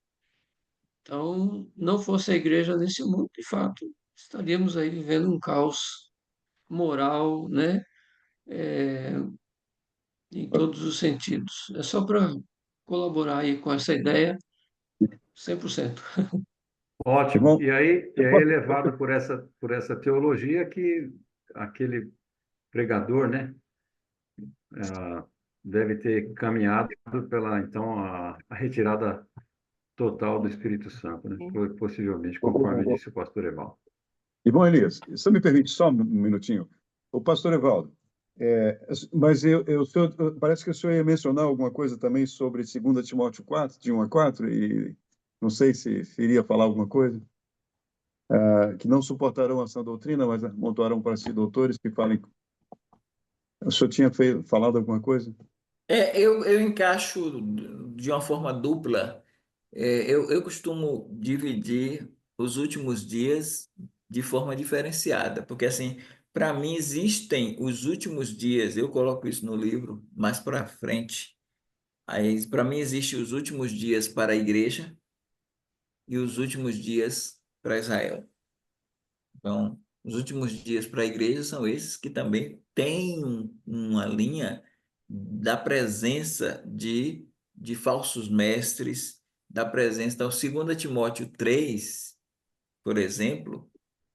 Então, não fosse a igreja nesse mundo, de fato, estaríamos aí vivendo um caos moral, né? Em todos os sentidos. É só para colaborar aí com essa ideia, 100%. Ótimo. Irmão, E aí levado por essa teologia que aquele pregador, né, ah, deve ter caminhado pela, então, a retirada total do Espírito Santo, né? Possivelmente, conforme disse o pastor Evaldo. irmão Elias, você me permite só um minutinho? O pastor Evaldo, mas parece que o senhor ia mencionar alguma coisa também sobre 2 Timóteo 4, de 1 a 4, e não sei se iria falar alguma coisa. Que não suportarão a sã doutrina, mas montarão para si doutores que falem O senhor tinha falado alguma coisa? Eu encaixo de uma forma dupla. Eu costumo dividir os últimos dias de forma diferenciada, porque assim, para mim existem os últimos dias, eu coloco isso no livro mais para frente. Aí, para mim existem os últimos dias para a igreja e os últimos dias para Israel. Então, os últimos dias para a igreja são esses que também têm uma linha da presença de falsos mestres, da presença. Então, 2 Timóteo 3, por exemplo,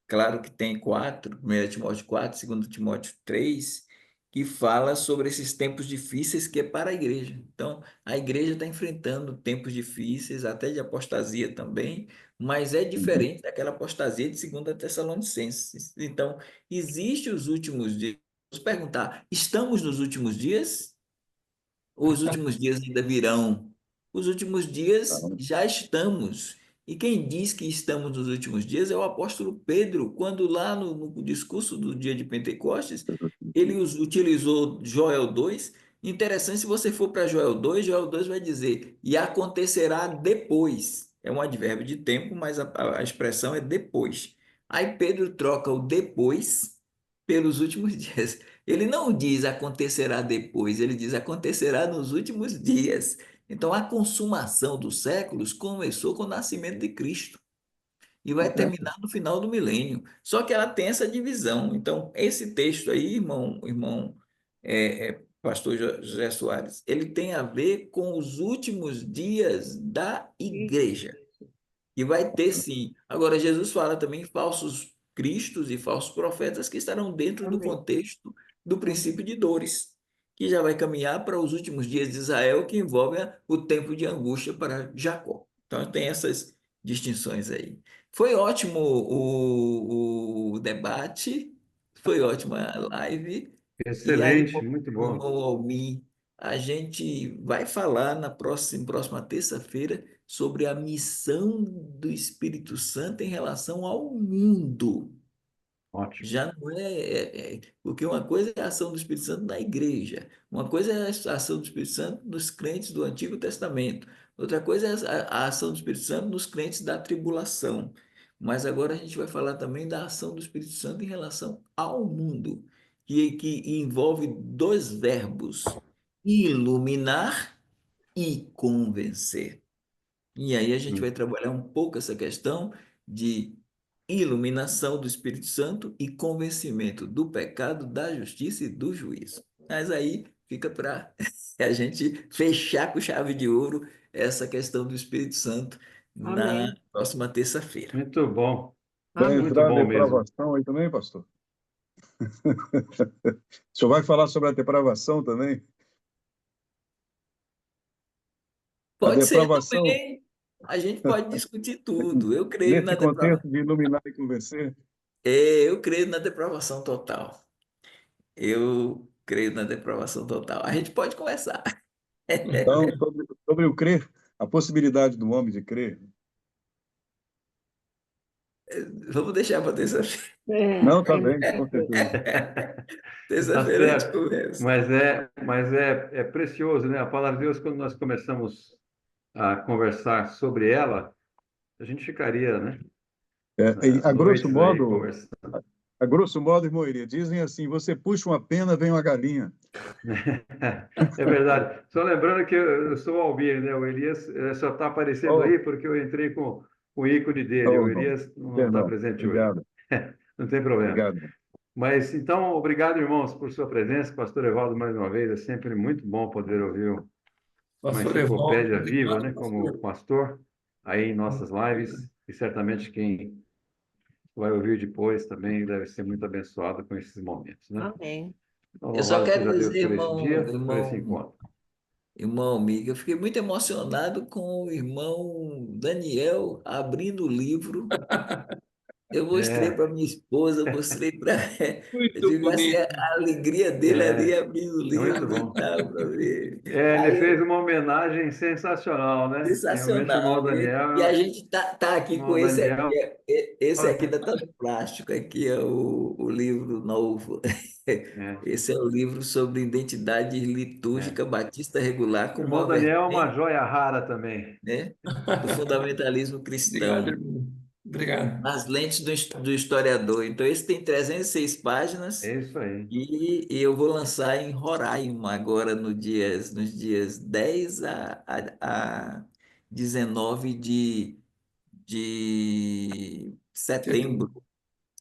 claro que tem 4, 1 Timóteo 4, 2 Timóteo 3, que fala sobre esses tempos difíceis que é para a igreja. Então, a igreja está enfrentando tempos difíceis, até de apostasia também, mas é Uhum. diferente daquela apostasia de 2 Tessalonicenses. Então, existe os últimos dias. Vamos perguntar, estamos nos últimos dias? Os últimos dias ainda virão. Os últimos dias Tá. já estamos. E quem diz que estamos nos últimos dias é o apóstolo Pedro, quando lá no discurso do dia de Pentecostes, ele utilizou Joel 2. Interessante, se você for para Joel 2 vai dizer, e acontecerá depois. É um advérbio de tempo, mas a expressão é depois. Aí Pedro troca o depois pelos últimos dias. Ele não diz acontecerá depois, ele diz acontecerá nos últimos dias. Então, a consumação dos séculos começou com o nascimento de Cristo e vai Correto. terminar no final do milênio. Só que ela tem essa divisão. Então, esse texto aí, pastor José Soares, ele tem a ver com os últimos dias da igreja. E vai ter sim. Agora, Jesus fala também falsos cristos e falsos profetas que estarão dentro do Amém. contexto do princípio de dores, que já vai caminhar para os últimos dias de Israel, que envolve o tempo de angústia para Jacó. Então, tem essas distinções aí. Foi ótimo o debate, foi ótima a live. E aí, Excelente, muito bom. irmão Almir, a gente vai falar na próxima terça-feira sobre a missão do Espírito Santo em relação ao mundo. Ótimo. Já não porque uma coisa é a ação do Espírito Santo na igreja, uma coisa é a ação do Espírito Santo nos crentes do Antigo Testamento, outra coisa é a ação do Espírito Santo nos crentes da tribulação. Mas agora a gente vai falar também da ação do Espírito Santo em relação ao mundo, que envolve dois verbos: iluminar e convencer. E aí a gente vai Hum. trabalhar um pouco essa questão de iluminação do Espírito Santo e convencimento do pecado, da justiça e do juízo. Mas aí fica para a gente fechar com chave de ouro essa questão do Espírito Santo na Amém. próxima terça-feira. Muito bom, Vai Amém. muito entrar a bom mesmo. depravação aí também, pastor? O senhor vai falar sobre a depravação também? A Pode ser depravação, também. A gente pode discutir tudo. Eu creio nesse na depravação. contexto de iluminar e convencer. Eu creio na depravação total. Eu creio na depravação total. A gente pode conversar. Então, sobre o crer, a possibilidade do homem de crer. Vamos deixar para terça-feira. Não, tá Ainda bem, com certeza. Tá Terça-feira a gente certo. conversa. Mas é precioso, né? A palavra de Deus, quando nós começamos a conversar sobre ela, a gente ficaria, né? E Noites aí conversando. a grosso modo, irmão Iria, dizem assim, você puxa uma pena, vem uma galinha. É verdade. Só lembrando que eu sou o Albir, né? O Elias só está aparecendo Oh, aí porque eu entrei com o ícone dele. O oh, não. Elias não está Perdão. presente hoje. Obrigado. Não tem problema. Obrigado. Mas então, obrigado, irmãos, por sua presença. Pastor Evaldo, mais uma vez, é sempre muito bom poder ouvir uma Pastor Evaldo, enciclopédia viva, obrigado, né? Como pastor. pastor, aí em nossas lives. E certamente quem vai ouvir depois também deve ser muito abençoado com esses momentos, né? Amém. Então, Eu só louvado quero seja Deus dizer, por esse dia, por esse irmão, encontro. amigo, eu fiquei muito emocionado com o irmão Daniel abrindo o livro Eu mostrei para minha esposa, mostrei para eu Muito digo assim, bonito. a alegria dele ali É, abrindo o é muito livro e bom. tal, para ver. Ele Aí fez eu, uma homenagem sensacional, né? Realmente, sensacional. E a gente tá o aqui com irmão esse aqui. Daniel, Esse aqui ainda está no plástico, aqui é o livro novo. é, Esse é o livro sobre identidade é. litúrgica batista regular O como irmão uma Daniel é uma vertente, joia rara também. né, do fundamentalismo Obrigado, cristão, irmão. Obrigado. nas lentes do historiador. Então, esse tem 306 páginas É isso aí. e eu vou lançar em Roraima agora no nos dias 10 a 19 de Setembro. setembro.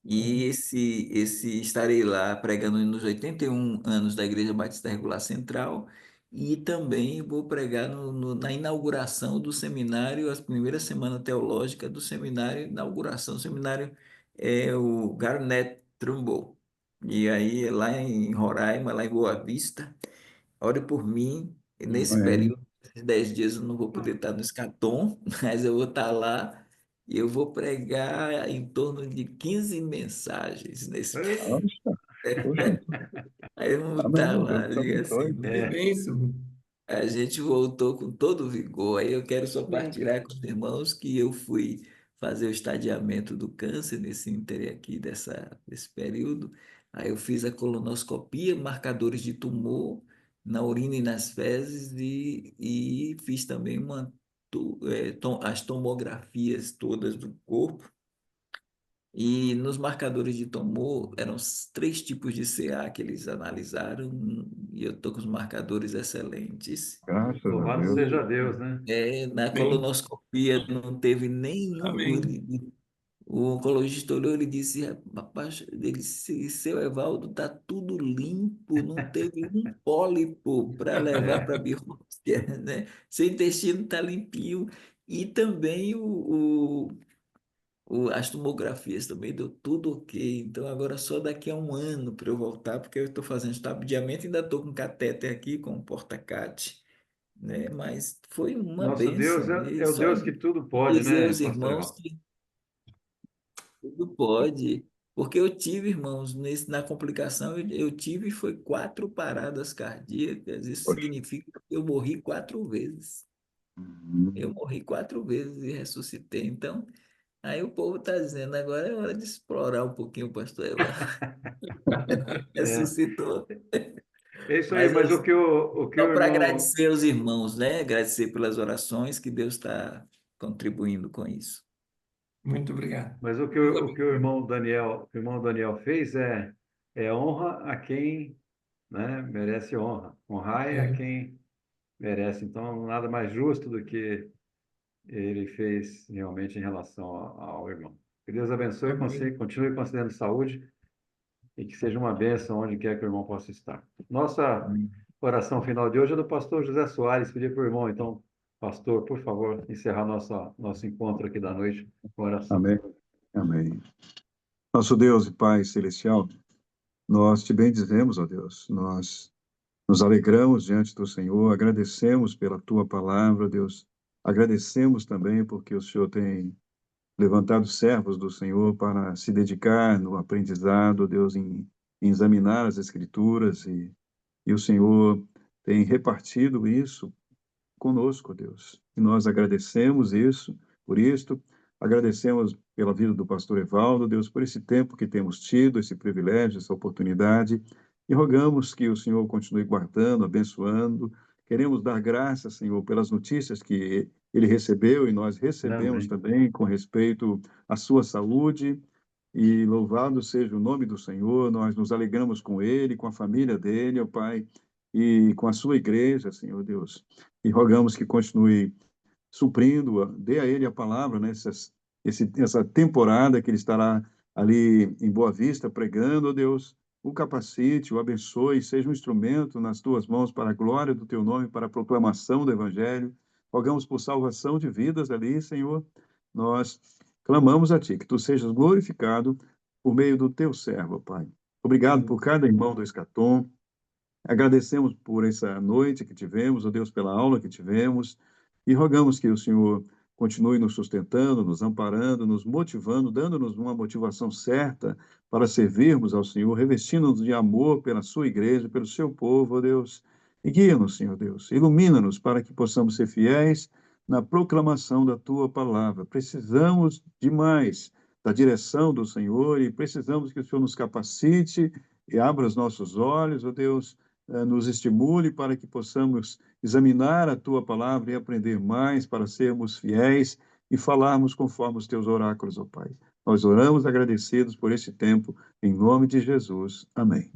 E esse estarei lá pregando nos 81 anos da Igreja Batista Regular Central e também vou pregar na inauguração do seminário, as primeiras semanas teológicas do seminário, inauguração do seminário é o Garnet Trumbull. E aí é lá em Roraima, lá em Boa Vista, ore por mim, e nesse Amém. período, esses 10 dias eu não vou poder estar no Escatom, mas eu vou estar lá e eu vou pregar em torno de 15 mensagens nesse período. Poxa, poxa, Aí vamos estar amém. Deus lá, te diga assim, abençoe. Que É. bênção. a gente voltou com todo vigor. Aí eu quero só Sim. partilhar com os irmãos que eu fui fazer o estadiamento do câncer nesse ínter aqui desse período. Aí eu fiz a colonoscopia, marcadores de tumor na urina e nas fezes e fiz também as tomografias todas do corpo. E nos marcadores de tumor, eram os 3 tipos de CA que eles analisaram, e eu estou com os marcadores excelentes. Graças a Louvado Deus. seja O, Deus, né? na Bem, colonoscopia não teve nenhum. amém. O oncologista olhou e disse: Rapaz, ele disse, seu Evaldo, está tudo limpo, não teve um pólipo para levar para a biópsia, né? Seu intestino está limpinho. E também as tomografias também deu tudo ok. Então agora só daqui a um ano para eu voltar, porque eu estou fazendo estabiliamento e ainda estou com catéter aqui, com porta-cat, né? Mas foi uma Nosso Deus bênção. E é o só Deus que tudo pode, dizer né, aos pastor irmãos Evaldo? que tudo pode, porque eu tive, irmãos, na complicação, eu tive foi 4 paradas cardíacas. Isso Poxa. significa que eu morri 4 vezes. Uhum. Eu morri 4 vezes e ressuscitei. Então, aí o povo está dizendo, agora é hora de explorar um pouquinho o pastor Evan. É, Ressuscitou. é isso aí, Mas mas o que o só para irmão. agradecer aos irmãos, né? Agradecer pelas orações que Deus está contribuindo com isso. Muito obrigado. Mas Deus o que o abençoe. irmão Daniel fez é honra a quem, né, merece honra. Honrai a É, quem merece. Então, nada mais justo do que ele fez realmente em relação ao irmão. Que Deus abençoe, amém. continue concedendo saúde e que seja uma bênção onde quer que o irmão possa estar. Nossa Amém. oração final de hoje é do pastor José Soares. Pedir para o irmão, então, pastor, por favor, encerrar nosso encontro aqui da noite com oração. Amém. Amém. Nosso Deus e Pai Celestial, nós te bendizemos, ó Deus. Nós nos alegramos diante do Senhor, agradecemos pela tua palavra, Deus. Agradecemos também porque o Senhor tem levantado servos do Senhor para se dedicar no aprendizado, Deus, em examinar as Escrituras e o Senhor tem repartido isso conosco, Deus. E nós agradecemos isso, por isto, agradecemos pela vida do pastor Evaldo, Deus, por esse tempo que temos tido, esse privilégio, essa oportunidade, e rogamos que o Senhor continue guardando, abençoando. Queremos dar graças, Senhor, pelas notícias que ele recebeu e nós recebemos Amém. também com respeito à sua saúde. E louvado seja o nome do Senhor, nós nos alegramos com ele, com a família dele, ó Pai, e com a sua igreja, Senhor Deus. E rogamos que continue suprindo, dê a ele a palavra, né, essa temporada que ele estará ali em Boa Vista pregando, ó Deus, o capacite, o abençoe, seja um instrumento nas tuas mãos para a glória do teu nome, para a proclamação do evangelho. Rogamos por salvação de vidas ali, Senhor. Nós clamamos a ti, que tu sejas glorificado por meio do teu servo, ó Pai. Obrigado por cada irmão do Escatom. Agradecemos por essa noite que tivemos, ó Deus, pela aula que tivemos, e rogamos que o Senhor continue nos sustentando, nos amparando, nos motivando, dando-nos uma motivação certa para servirmos ao Senhor, revestindo-nos de amor pela sua igreja, pelo seu povo, ó Deus. E guia-nos, Senhor Deus. Ilumina-nos para que possamos ser fiéis na proclamação da tua palavra. Precisamos demais da direção do Senhor e precisamos que o Senhor nos capacite e abra os nossos olhos, ó Deus, nos estimule para que possamos examinar a tua palavra e aprender mais para sermos fiéis e falarmos conforme os teus oráculos, ó Pai. Nós oramos agradecidos por este tempo, em nome de Jesus. Amém.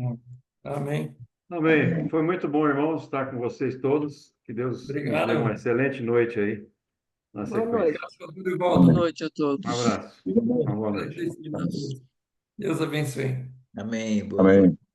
Amém. Amém. Foi muito bom, irmãos, estar com vocês todos. Que Deus nos dê uma Obrigado. excelente noite aí na Boa sequência. noite. Pastor Boa Dorivaldo. noite a todos. Um abraço. Uma boa noite. Agradecido a todos. Deus abençoe. Amém. Boa Amém. noite.